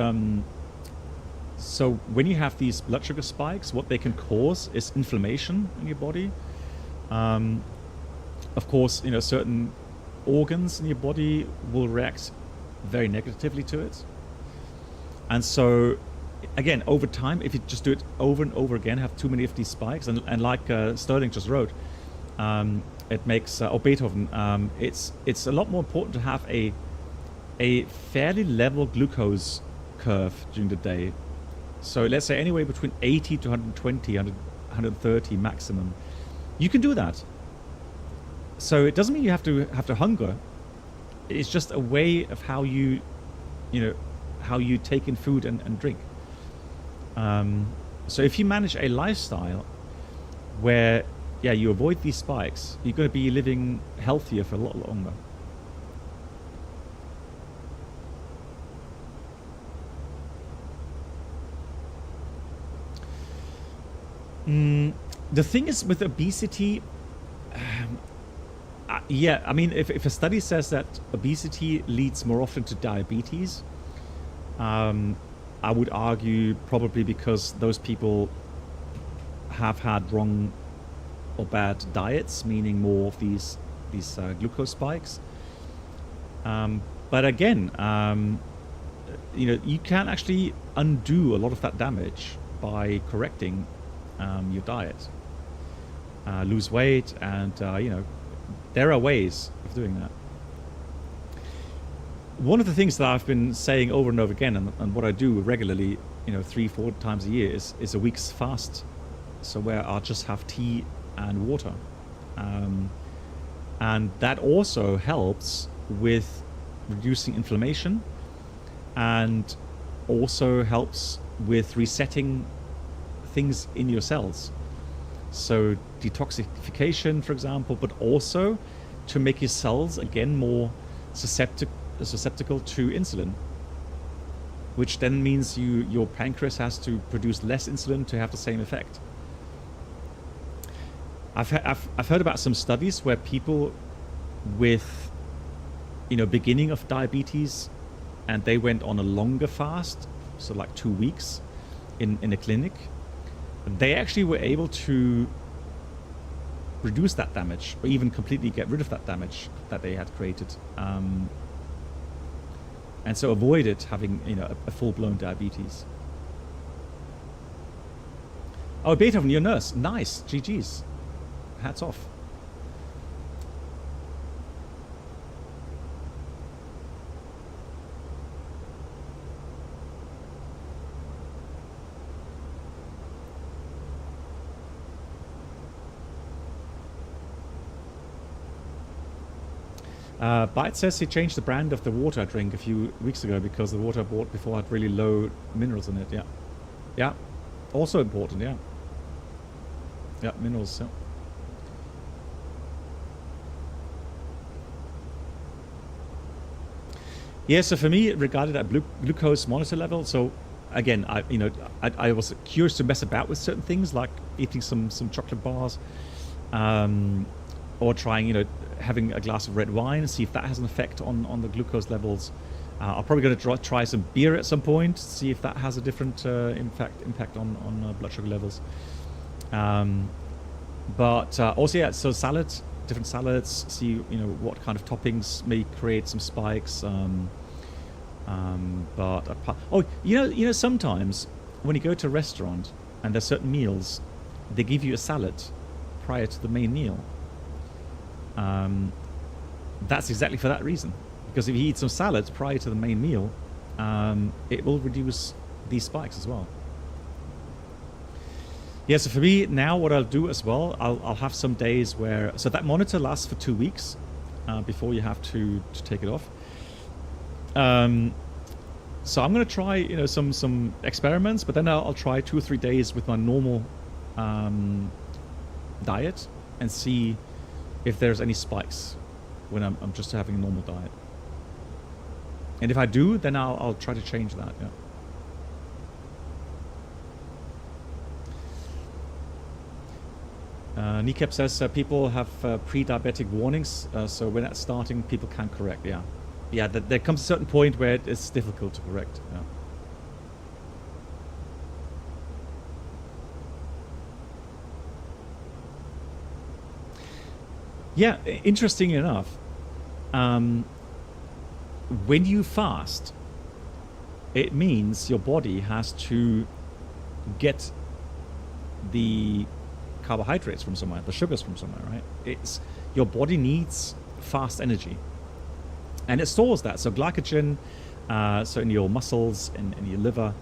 so when you have these blood sugar spikes, what they can cause is inflammation in your body. Of course, certain organs in your body will react very negatively to it. And so, again, over time, if you just do it over and over again, have too many of these spikes, and like Sterling just wrote, it makes, or Beethoven, it's a lot more important to have a fairly level glucose curve during the day. So let's say anywhere between 80 to 120, 130 maximum. You can do that. So it doesn't mean you have to hunger. It's just a way of how you take in food and drink. So if you manage a lifestyle where you avoid these spikes, you're going to be living healthier for a lot longer. The thing is with obesity, I mean, if a study says that obesity leads more often to diabetes, I would argue probably because those people have had wrong or bad diets, meaning more of these glucose spikes. But again, you can actually undo a lot of that damage by correcting your diet, lose weight, and there are ways of doing that. One of the things that I've been saying over and over again, and what I do regularly, 3-4 times a year, is a week's fast. So where I'll just have tea and water, and that also helps with reducing inflammation, and also helps with resetting things in your cells. So detoxification, for example, but also to make your cells again more susceptible to insulin, which then means your pancreas has to produce less insulin to have the same effect. I've heard about some studies where people with beginning of diabetes, and they went on a longer fast, so like 2 weeks in a clinic, they actually were able to reduce that damage, or even completely get rid of that damage that they had created. and so avoided having a full-blown diabetes. Oh, Beethoven, you're a nurse. Nice. GG's. Hats off. Byte says he changed the brand of the water I drank a few weeks ago because the water I bought before had really low minerals in it. Yeah. Yeah. Also important, yeah. Yeah, minerals, yeah. Yeah, so for me, regarded at glucose monitor level, so again, I was curious to mess about with certain things like eating some chocolate bars, or trying, having a glass of red wine, see if that has an effect on the glucose levels. I'm probably going to try some beer at some point, see if that has a different impact on blood sugar levels. But also, yeah, so salads, different salads, see what kind of toppings may create some spikes. But sometimes when you go to a restaurant and there's certain meals, they give you a salad prior to the main meal. That's exactly for that reason, because if you eat some salads prior to the main meal, it will reduce these spikes as well. Yeah, so for me now, what I'll do as well, I'll have some days where, so that monitor lasts for 2 weeks before you have to take it off. So I'm going to try some experiments, but then I'll try 2 or 3 days with my normal diet and see if there's any spikes when I'm just having a normal diet. And if I do, then I'll try to change that. Yeah. Kneecap says people have pre-diabetic warnings, so when that's starting, people can correct. Yeah, yeah. There comes a certain point where it's difficult to correct. Yeah. Yeah. Interesting enough, when you fast, it means your body has to get the carbohydrates from somewhere, the sugars from somewhere, right? It's your body needs fast energy, and it stores that. So glycogen, so in your muscles and in your liver,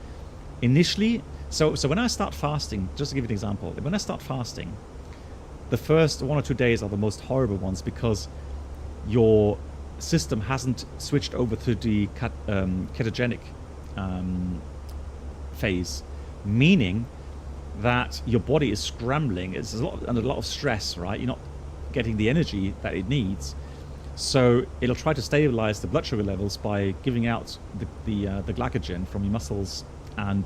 initially. So when I start fasting, just to give you an example, when I start fasting, the first 1 or 2 days are the most horrible ones because your system hasn't switched over to the ketogenic phase, meaning that your body is scrambling. It's under a lot of stress, right? You're not getting the energy that it needs, so it'll try to stabilize the blood sugar levels by giving out the glycogen from your muscles and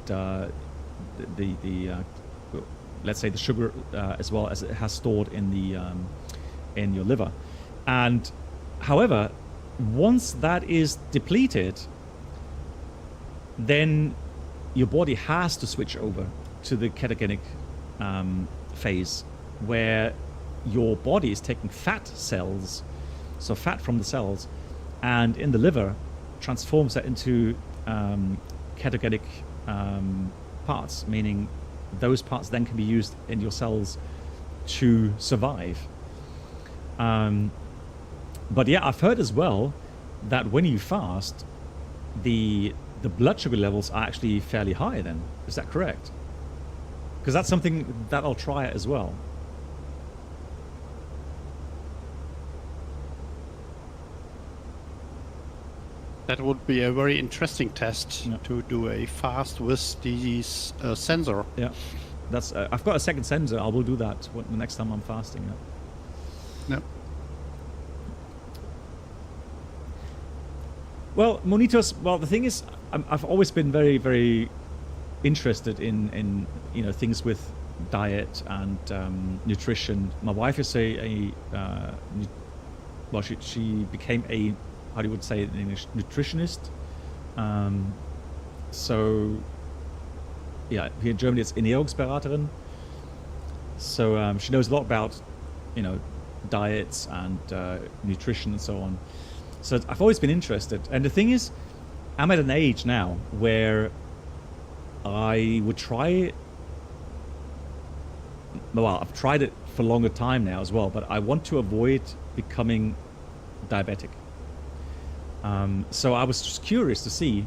let's say the sugar as well as it has stored in your liver. And however, once that is depleted, then your body has to switch over to the ketogenic phase, where your body is taking fat cells, so fat from the cells, and in the liver transforms that into ketogenic parts, meaning those parts then can be used in your cells to survive. But yeah, I've heard as well that when you fast, the blood sugar levels are actually fairly high then. Is that correct? Because that's something that I'll try as well. That would be a very interesting test to do a fast with these sensor. Yeah, that's. I've got a second sensor. I will do that the next time I'm fasting. Yeah. Well, Monitos. Well, the thing is, I've always been very, very interested in things with diet and nutrition. My wife is she became a, how do you would say it in English, nutritionist. So yeah, here in Germany it's Ernährungsberaterin. So she knows a lot about diets and nutrition and so on. So I've always been interested. And the thing is, I'm at an age now where I would try. Well, I've tried it for a longer time now as well, but I want to avoid becoming diabetic. So I was just curious to see,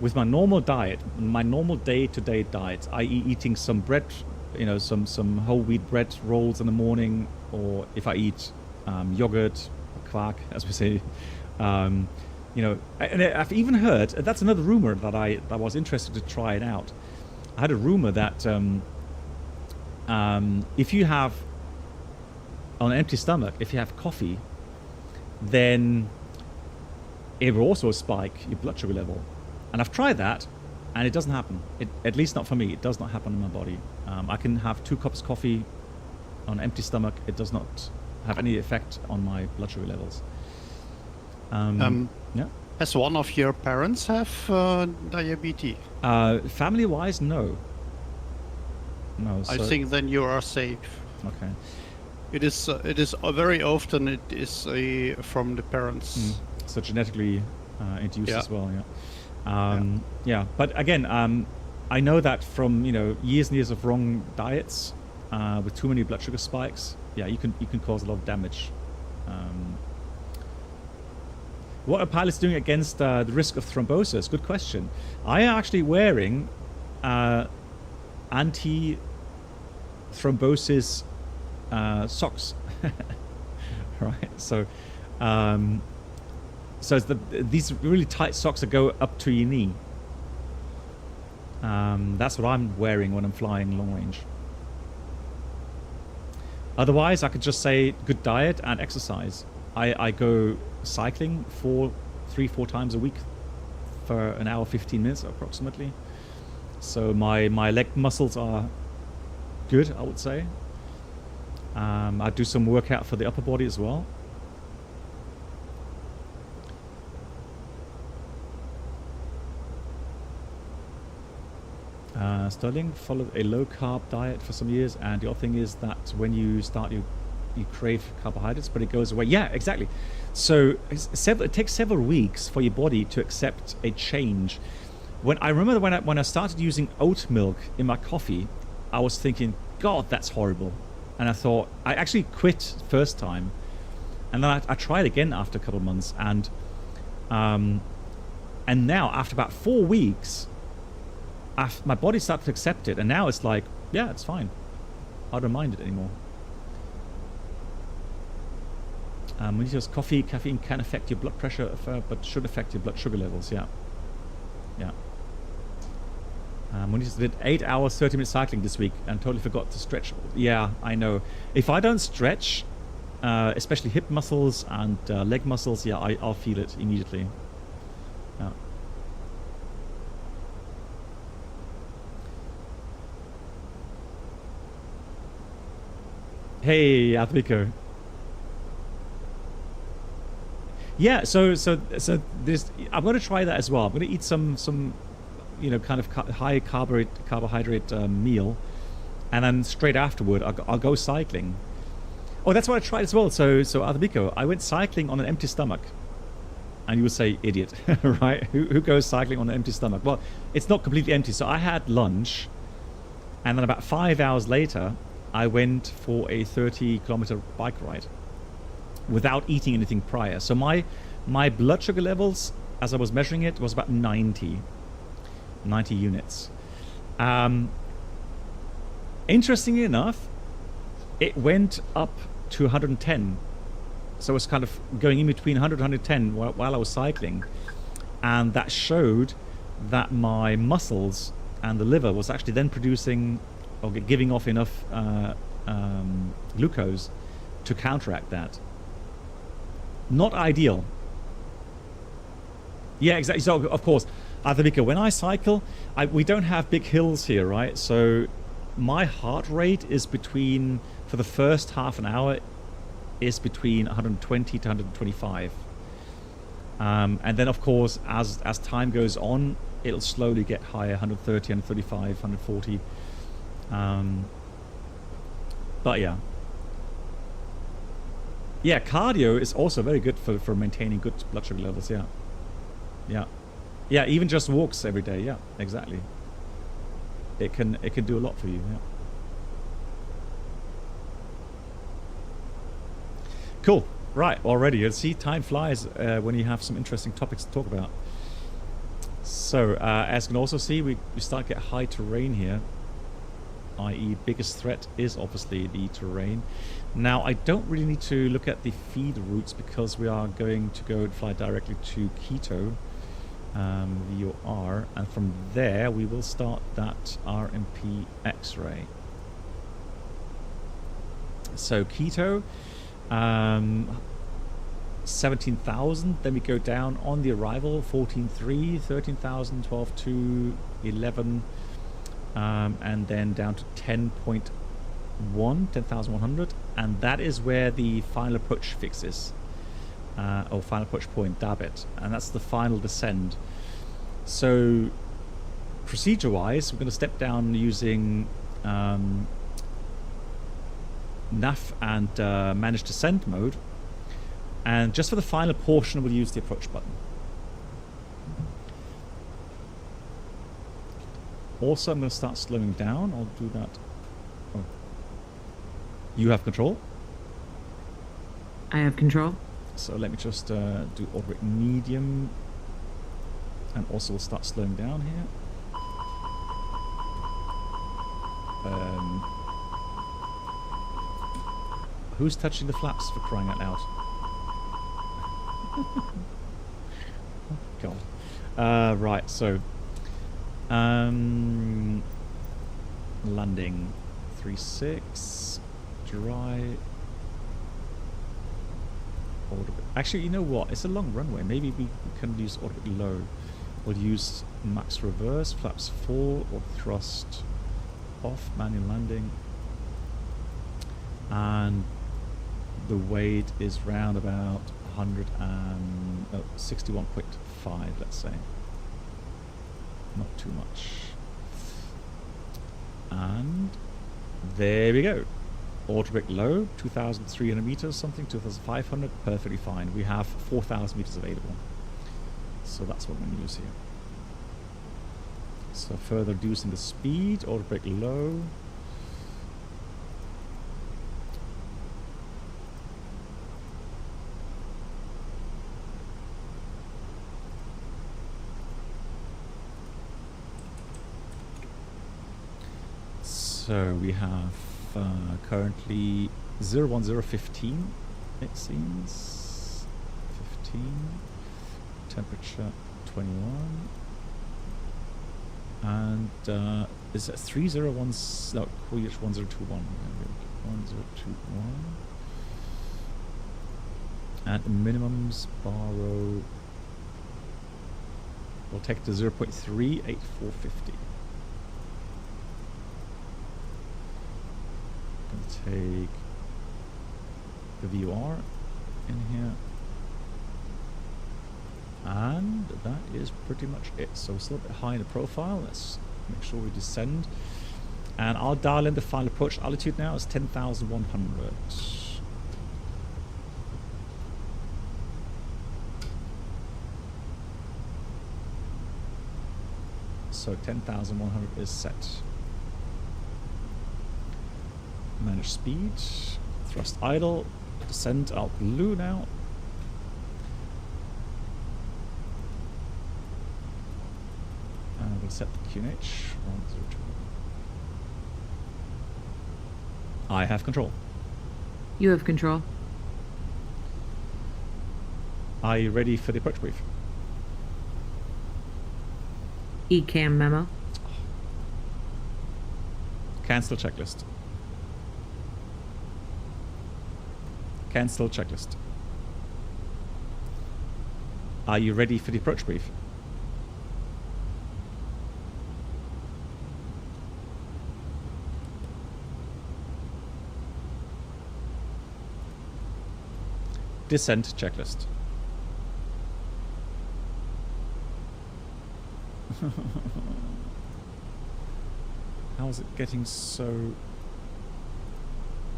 with my normal diet, my normal day-to-day diet, i.e. eating some bread, you know, some whole wheat bread rolls in the morning, or if I eat yogurt, or quark, as we say, you know, and I've even heard, that's another rumor that I was interested to try it out. I had a rumor that if you have, on an empty stomach, if you have coffee, then it will also spike your blood sugar level. And I've tried that, and it doesn't happen. At least not for me. It does not happen in my body. I can have 2 cups of coffee on an empty stomach. It does not have any effect on my blood sugar levels. Yeah. Has one of your parents have diabetes? Family-wise, no. No. So I think then you are safe. okay. It is very often it is from the parents. So genetically induced Yeah. as well, yeah. Yeah, but again, I know that from, you know, years and years of wrong diets with too many blood sugar spikes, yeah, you can cause a lot of damage. What are pilots doing against the risk of thrombosis? Good question. I am actually wearing anti-thrombosis socks, right? So, so it's these really tight socks that go up to your knee. That's what I'm wearing when I'm flying long range. Otherwise, I could just say good diet and exercise. I go cycling 3-4 times a week for an hour 15 minutes approximately. So my leg muscles are good, I would say. I do some workout for the upper body as well. Sterling followed a low-carb diet for some years, and the other thing is that when you start, you crave carbohydrates, but it goes away. Yeah, exactly. So it takes several weeks for your body to accept a change. I remember when I started using oat milk in my coffee, I was thinking, God, that's horrible. And I thought, I actually quit first time, and then I tried again after a couple of months, and now after about 4 weeks, my body started to accept it, and now it's like, yeah, it's fine. I don't mind it anymore. When you use coffee, caffeine can affect your blood pressure, but should affect your blood sugar levels. Yeah, yeah. When you did 8 hours, 30-minute cycling this week, and totally forgot to stretch. Yeah, I know. If I don't stretch, especially hip muscles and leg muscles, yeah, I'll feel it immediately. Yeah. Hey, Adviko. Yeah, so this, I'm going to try that as well. I'm going to eat some you know, kind of high carbohydrate meal, and then straight afterward I'll go cycling. Oh, that's what I tried as well. So Adviko, I went cycling on an empty stomach, and you would say idiot, right? Who goes cycling on an empty stomach? Well, it's not completely empty. So I had lunch, and then about 5 hours later, I went for a 30-kilometer bike ride without eating anything prior. So my blood sugar levels, as I was measuring it, was about 90 units. Interestingly enough, it went up to 110. So it was kind of going in between 100 and 110 while I was cycling. And that showed that my muscles and the liver was actually then producing or giving off enough glucose to counteract that. Not ideal. Yeah, exactly. So of course, Advika, when I cycle, we don't have big hills here, right? So my heart rate is between, for the first half an hour, is between 120 to 125. And then of course, as time goes on, it'll slowly get higher, 130, 135, 140. But yeah. Yeah, cardio is also very good for maintaining good blood sugar levels, yeah. Yeah. Yeah, even just walks every day. Yeah, exactly. It can do a lot for you. Yeah. Cool. Right. Already, you'll see time flies when you have some interesting topics to talk about. So, as you can also see, we start to get high terrain here. I.e., biggest threat is obviously the terrain. Now, I don't really need to look at the feed routes because we are going to go and fly directly to Quito, VOR, and from there we will start that RMP X-ray. So Quito, 17,000. Then we go down on the arrival, 14,300, 13,000, 12,200, 11. And then down to 10,100, and that is where the final approach fix is, or final approach point, Dabit, and that's the final descend. So procedure-wise, we're going to step down using NAF and manage descent mode, and just for the final portion, we'll use the approach button. Also, I'm going to start slowing down. I'll do that. Oh. You have control? I have control. So let me just do orbit medium. And also we'll start slowing down here. Who's touching the flaps for crying out loud? God. Right, so... landing 3-6, dry. Orbit. Actually, you know what? It's a long runway. Maybe we can use orbit low. We'll use max reverse, flaps 4, or thrust off, manual landing. And the weight is round about 61.5, let's say. Not too much. And there we go. Autobrake low, 2,300 meters, something, 2,500, perfectly fine. We have 4,000 meters available. So that's what we're going to use here. So further reducing the speed, autobrake low. So we have currently 01015, it seems. 15. Temperature 21. And is it 301? No, QH 1021. 1021. And minimums borrow. We'll take the 0.38450. Take the VOR in here, and that is pretty much it. So it's a little bit high in the profile. Let's make sure we descend, and I'll dial in the final approach altitude now. It's 10,100. So 10,100 is set. Manage speed, thrust idle, descent out blue now. And we'll set the QNH 102. I have control. You have control. Are you ready for the approach brief? ECAM memo. Cancel checklist. Cancel checklist. Are you ready for the approach brief? Descent checklist. How is it getting so...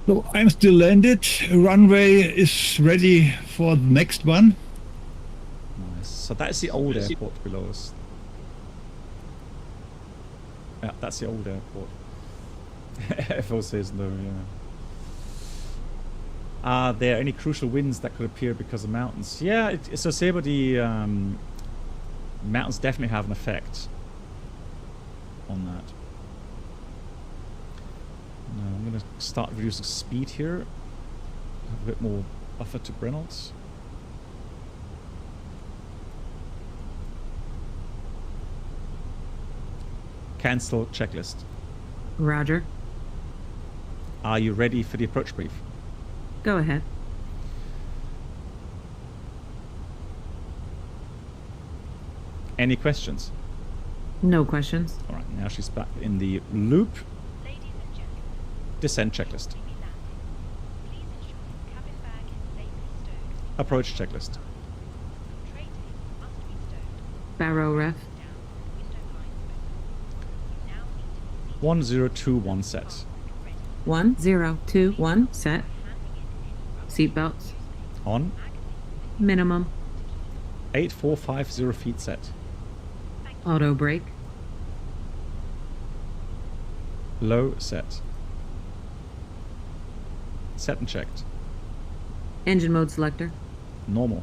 So I'm still landed. Runway is ready for the next one. Nice. So that's the old airport below us. Yeah, that's the old airport. FO says no, yeah. Are there any crucial winds that could appear because of mountains? Yeah, so Saber, the mountains definitely have an effect on that. Now I'm going to start reducing speed here. Have a bit more buffer to Reynolds. Cancel checklist. Roger. Are you ready for the approach brief? Go ahead. Any questions? No questions. All right, now she's back in the loop. Ladies and gentlemen, Descent checklist. to be landed. Please ensure cabin bag is safely stowed. Approach checklist. Tray table must be stowed. Barrow ref. Down. Window blinds open. You now need to proceed 1021 set. 1021 set. Seatbelts. On. Minimum. 8450 feet set. Auto brake. Low set. Set and checked. Engine mode selector. Normal.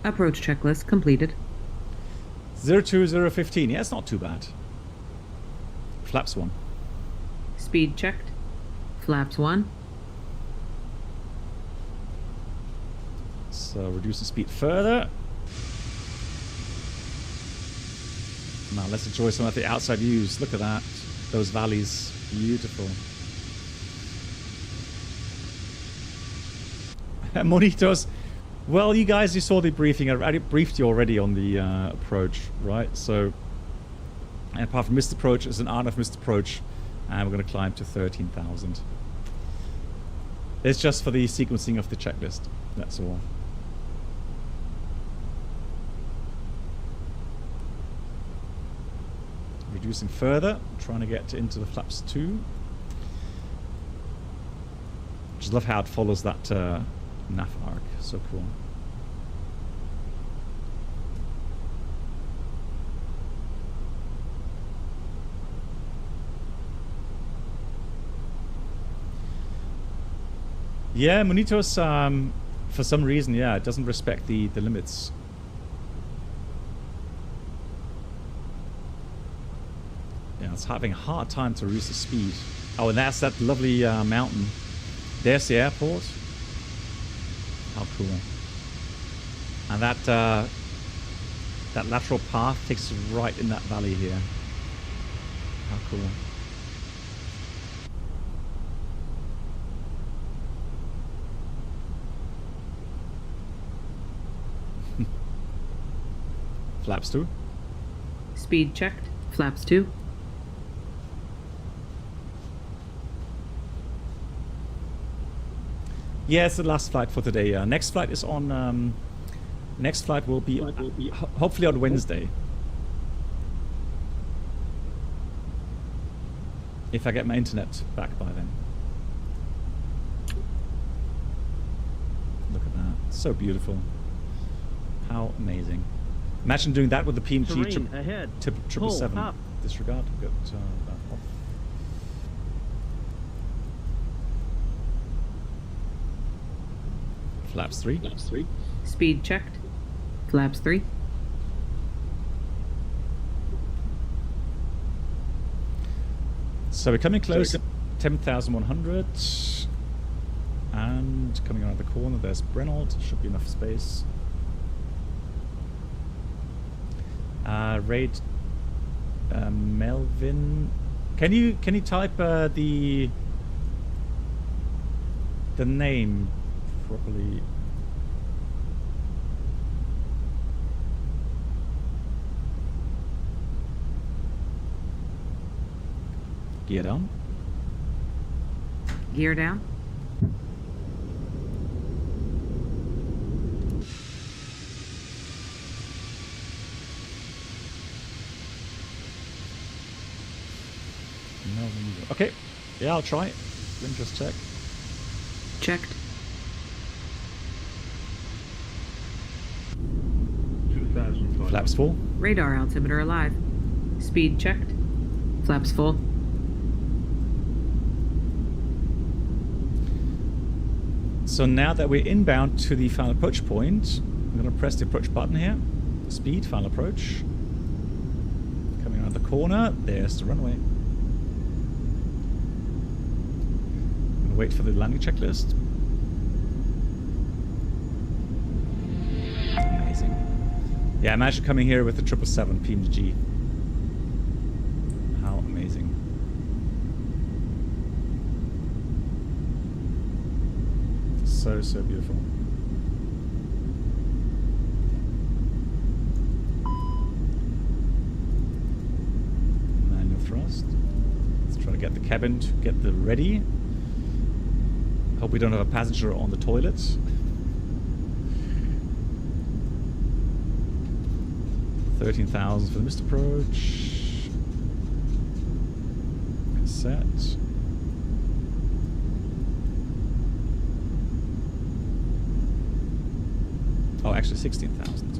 Approach checklist completed. 02015. Yeah, it's not too bad. Flaps 1. Speed checked. Flaps 1. So reducing speed further. Now let's enjoy some of the outside views. Look at that. Those valleys. Beautiful. Monitos. Well, you guys, you saw the briefing. I briefed you already on the approach, right? So, apart from missed approach, it's an art of missed approach. And we're going to climb to 13,000. It's just for the sequencing of the checklist. That's all. Reducing further, trying to get into the flaps 2. Just love how it follows that nav arc. So cool. Yeah, Monitos, for some reason, yeah, it doesn't respect the limits. Yeah, it's having a hard time to reduce the speed. Oh, and that's that lovely mountain. There's the airport. How cool. And that that lateral path takes us right in that valley here. How cool. Flaps 2. Speed checked. Flaps 2. Yeah, it's the last flight for today. Next flight is on. Next flight will be hopefully on Wednesday. If I get my internet back by then. Look at that. So beautiful. How amazing. Imagine doing that with the PMG Terrain ahead. 777. Pull up. Disregard. Got that off. Flaps 3. Flaps 3. Speed checked. Flaps 3. So we're coming close. 10,100. And coming around the corner, there's Brennald. Should be enough space. Raid Melvin. Can you type the name properly? Gear down. Gear down. Okay. Yeah, I'll try. Let me just check. Checked. 2,000 Flaps full. Radar altimeter alive. Speed checked. Flaps full. So now that we're inbound to the final approach point, I'm going to press the approach button here. Speed, final approach. Coming around the corner, there's the runway. I'm going to wait for the landing checklist. Amazing. Yeah, imagine coming here with the 777 PMG. How amazing. So, so beautiful. Manual thrust. Let's try to get the cabin to get the ready. Hope we don't have a passenger on the toilet. $13,000 for the missed approach. Cassette. Oh, actually 16,000.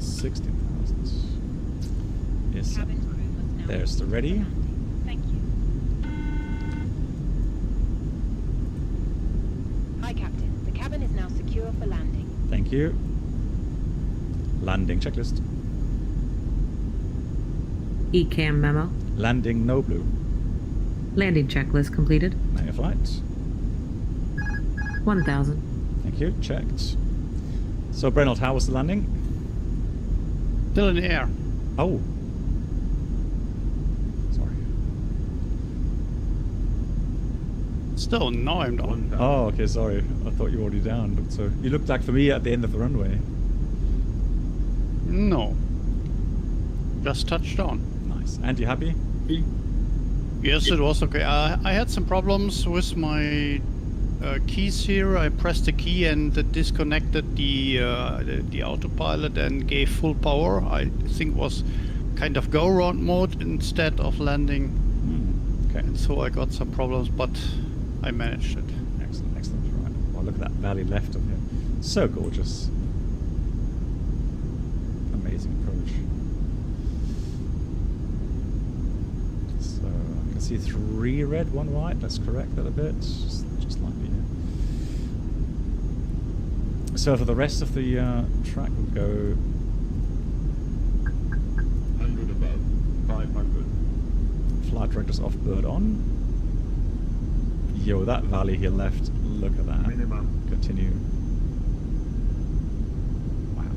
16,000. Yes. There's the ready. Thank you. Hi, Captain. The cabin is now secure for landing. Thank you. Landing checklist. ECAM memo. Landing no blue. Landing checklist completed. Manual flight. 1,000. Thank you. Checked. So, Brenold, how was the landing? Still in the air. Oh. Sorry. Still, no, I'm down. Oh, okay, sorry. I thought you were already down. But so you looked like for me at the end of the runway. No. Just touched on. Nice. And you happy? Yes, it was okay. I had some problems with my keys here. I pressed the key and it disconnected the autopilot and gave full power. I think it was kind of go-round mode instead of landing. Okay. And so I got some problems, but I managed it. Excellent, excellent. Right. Well, look at that valley left of here. So gorgeous. Amazing approach. So I can see 3 red, 1 white. Let's correct that a bit. Just like here. So for the rest of the track, we'll go 100 above, 500. flight directors off, bird on. Yo, that valley here left. Look at that. Minimum. Continue. Wow.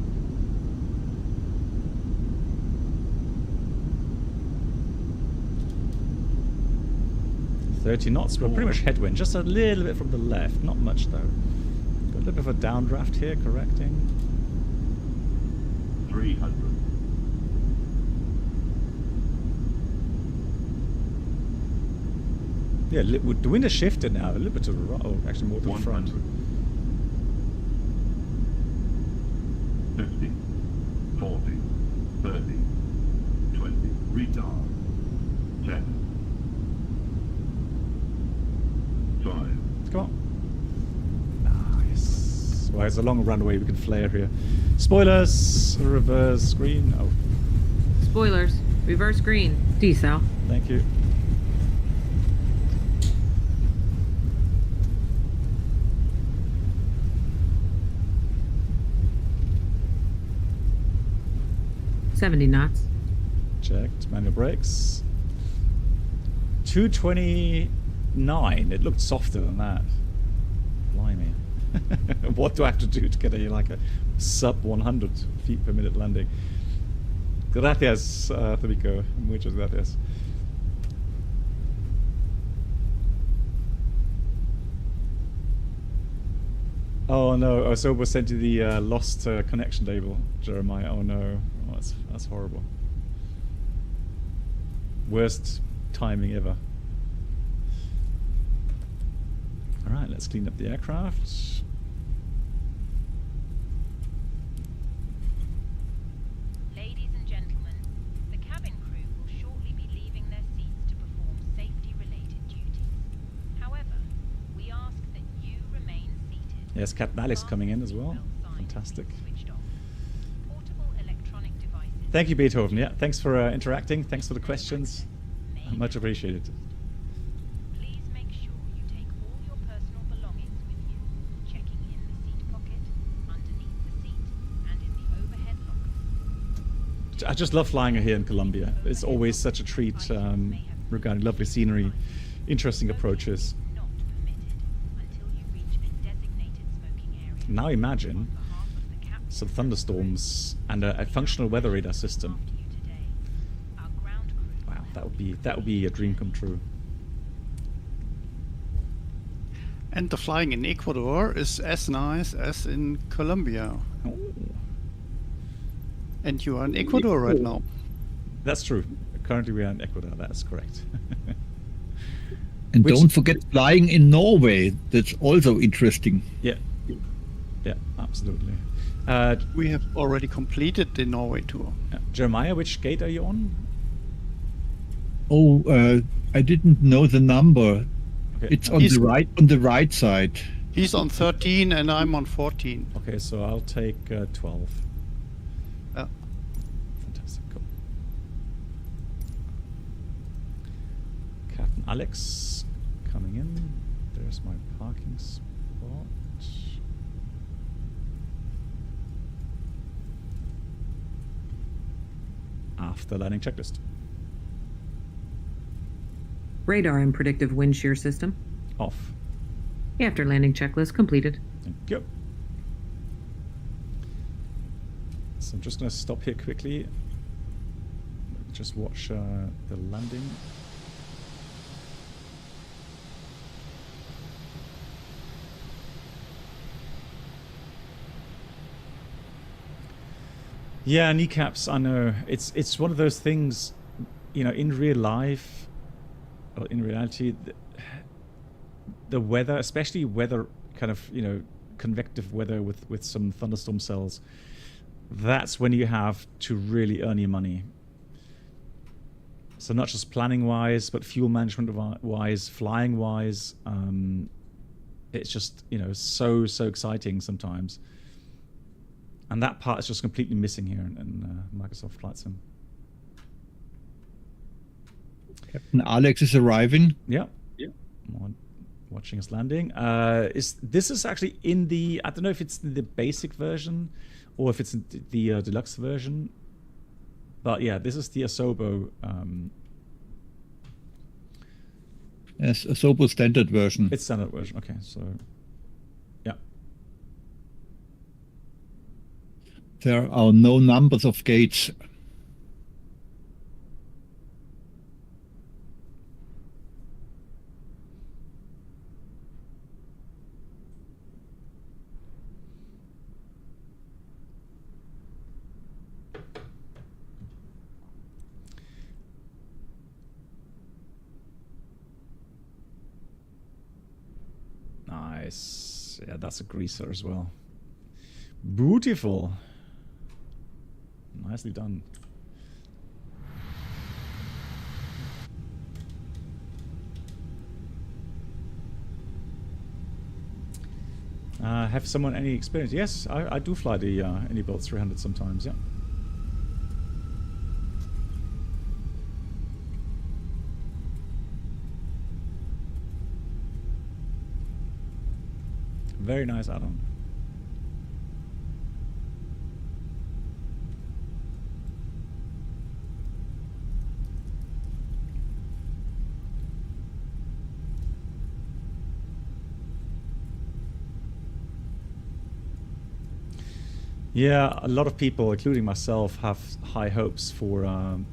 $30 knots. We're pretty much headwind. Just a little bit from the left. Not much though. Got a little bit of a downdraft here, correcting. 300. Yeah, the wind has shifted now. A little bit to the right. Oh, actually more to the front. 50, 40, 30, 20, retard. 10, 5. Come on. Nice. Well, it's a long runway. We can flare here. Spoilers. Reverse green. Oh, Spoilers. Reverse green. Decel. thank you. $70 knots. Checked. Manual brakes. 229. It looked softer than that. Blimey. What do I have to do to get a sub 100 feet per minute landing? Gracias, Federico. Muchas gracias. Oh no! So we'll send you the lost connection label, Jeremiah. Oh no! Oh, that's horrible. Worst timing ever. All right, let's clean up the aircraft. Ladies and gentlemen, the cabin crew will shortly be leaving their seats to perform safety-related duties. However, we ask that you remain seated. Yes, Captain Alex coming in as well. Fantastic. Switched off. Portable Thank you, Beethoven. Yeah, thanks for interacting. Thanks for the questions. Much appreciated. Please make sure you take all your personal belongings with you, checking in the seat pocket, underneath the seat, and in the overhead lockers. I just love flying here in Colombia. It's always such a treat regarding lovely scenery, interesting approaches. Not permitted until you reach a designated smoking area. Now imagine On behalf of the captain some thunderstorms and a functional weather radar system. after you today, our ground crew Wow, that would be a dream come true. And the flying in Ecuador is as nice as in Colombia. Oh, And you are in Ecuador right now. that's true. Currently we are in Ecuador. That's correct. And Which- don't forget flying in Norway. That's also interesting. Yeah. Yeah, absolutely. We have already completed the Norway tour. Jeremiah, which gate are you on? Oh, I didn't know the number. Okay. It's on the right side. He's on 13 and I'm on 14. Okay, so I'll take 12. Yeah. Fantastic. Cool. Captain Alex coming in. There's my parking spot. After landing checklist. Radar and predictive wind shear system. Off. After landing checklist completed. Thank you. So I'm just going to stop here quickly. Just watch the landing. Yeah, kneecaps, I know. It's one of those things, you know, in real life, or in reality, the weather, especially weather, kind of, you know, convective weather with some thunderstorm cells, that's when you have to really earn your money. So not just planning wise, but fuel management wise, flying wise, it's just, you know, so exciting sometimes. And that part is just completely missing here in Microsoft Flight Sim. Captain Alex is arriving. Yeah. Watching us landing. This is actually in the, I don't know if it's in the basic version or if it's in the deluxe version. But yeah, this is the Asobo. Yes, Asobo standard version. It's standard version. Okay, so yeah. There are no numbers of gates. Nice. Yeah, that's a greaser as well. Beautiful. Nicely done. Have someone any experience? Yes, I do fly the Anybolt 300 sometimes, yeah. Very nice add-on. Yeah, a lot of people, including myself, have high hopes for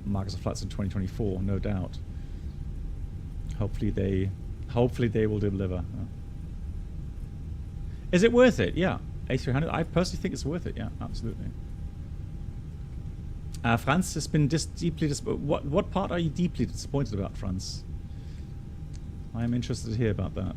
Microsoft Flight Sim 2024, no doubt. Hopefully they will deliver. Is it worth it? Yeah, A300. I personally think it's worth it. Yeah, absolutely. Franz has been deeply disappointed. What part are you deeply disappointed about, Franz? I am interested to hear about that.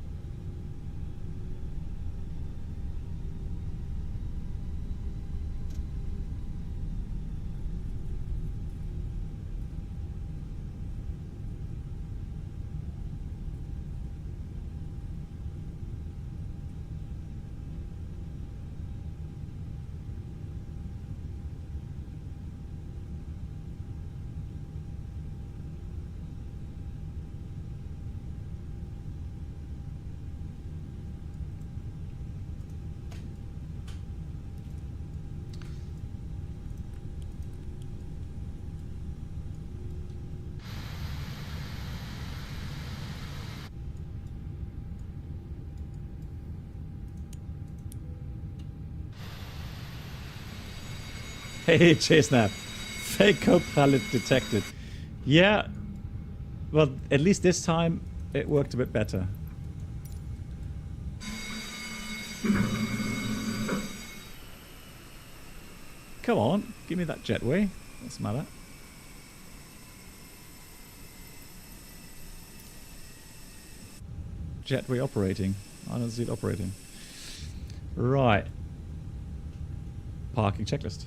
Hey, Chasnap. Fake co-pilot detected. Yeah. Well, at least this time it worked a bit better. Come on, give me that jetway. What's the matter? Jetway operating. I don't see it operating. Right. Parking checklist.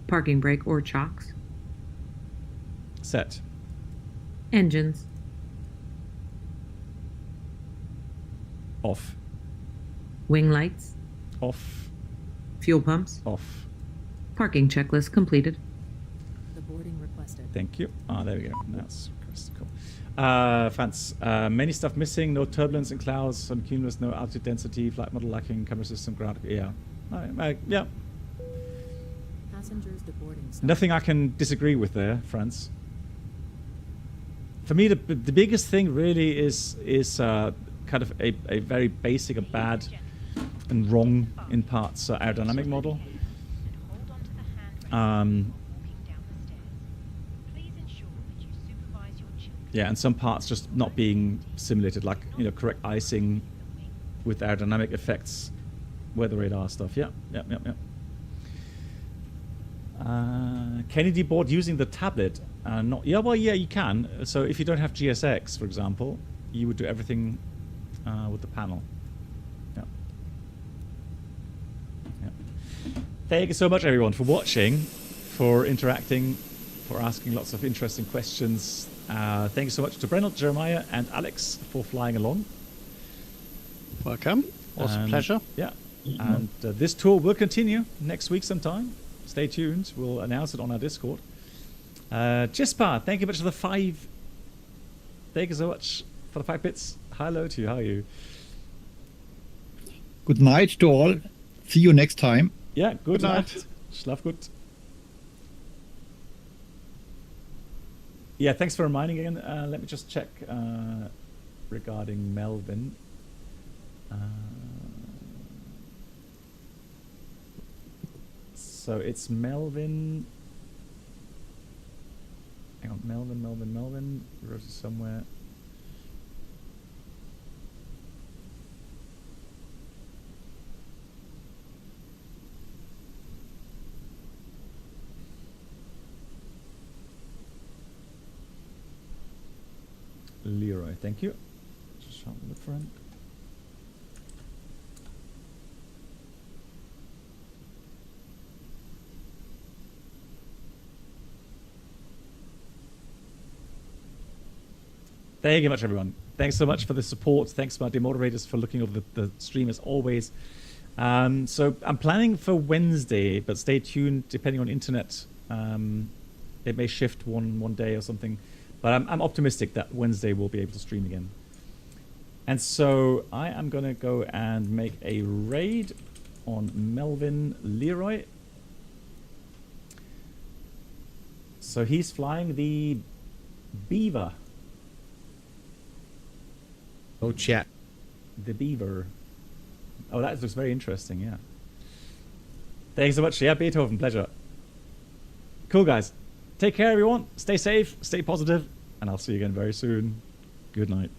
Parking brake or chocks. Set. Engines. Off. Wing lights. Off. Fuel pumps. Off. Parking checklist completed. The boarding requested. Thank you. Ah, there we go. That's cool. Fans. Many stuff missing. No turbulence in clouds. Some cumulus. No altitude density. Flight model lacking. Camera system. Ground. Yeah. Yeah. Passengers deboarding. Nothing I can disagree with there, France. For me, the biggest thing really is kind of a very basic, a bad and wrong in parts aerodynamic model. Yeah, and some parts just not being simulated, like correct icing with aerodynamic effects, weather radar stuff. Yeah. Kennedy board using the tablet. Not yeah, you can. So if you don't have GSX, for example, you would do everything with the panel. Yeah. Thank you so much, everyone, for watching, for interacting, for asking lots of interesting questions. Thank you so much to Brennell, Jeremiah, and Alex for flying along. Welcome. Was a pleasure. Yeah. And this tour will continue next week sometime. Stay tuned. We'll announce it on our Discord. Jispar, thank you much for the 5. Thank you so much for the 5 bits. Hello to you. How are you? Good night to all. See you next time. Yeah, good night. Schlaf gut. Yeah, thanks for reminding again. Let me just check regarding Melvin. So it's Melvin. Hang on, Melvin. Wrote it somewhere. Leroy, thank you. Just shout the friend. Thank you much, everyone. Thanks so much for the support. Thanks, my dear moderators, for looking over the stream as always. So I'm planning for Wednesday, but stay tuned. Depending on internet, it may shift one day or something. But I'm optimistic that Wednesday we'll be able to stream again. And so I am going to go and make a raid on Melvin Leroy. So he's flying the Beaver. Oh, chat. The Beaver. Oh, that looks very interesting, yeah. Thanks so much. Yeah, Beethoven, pleasure. Cool, guys. Take care, everyone. Stay safe, stay positive, and I'll see you again very soon. Good night.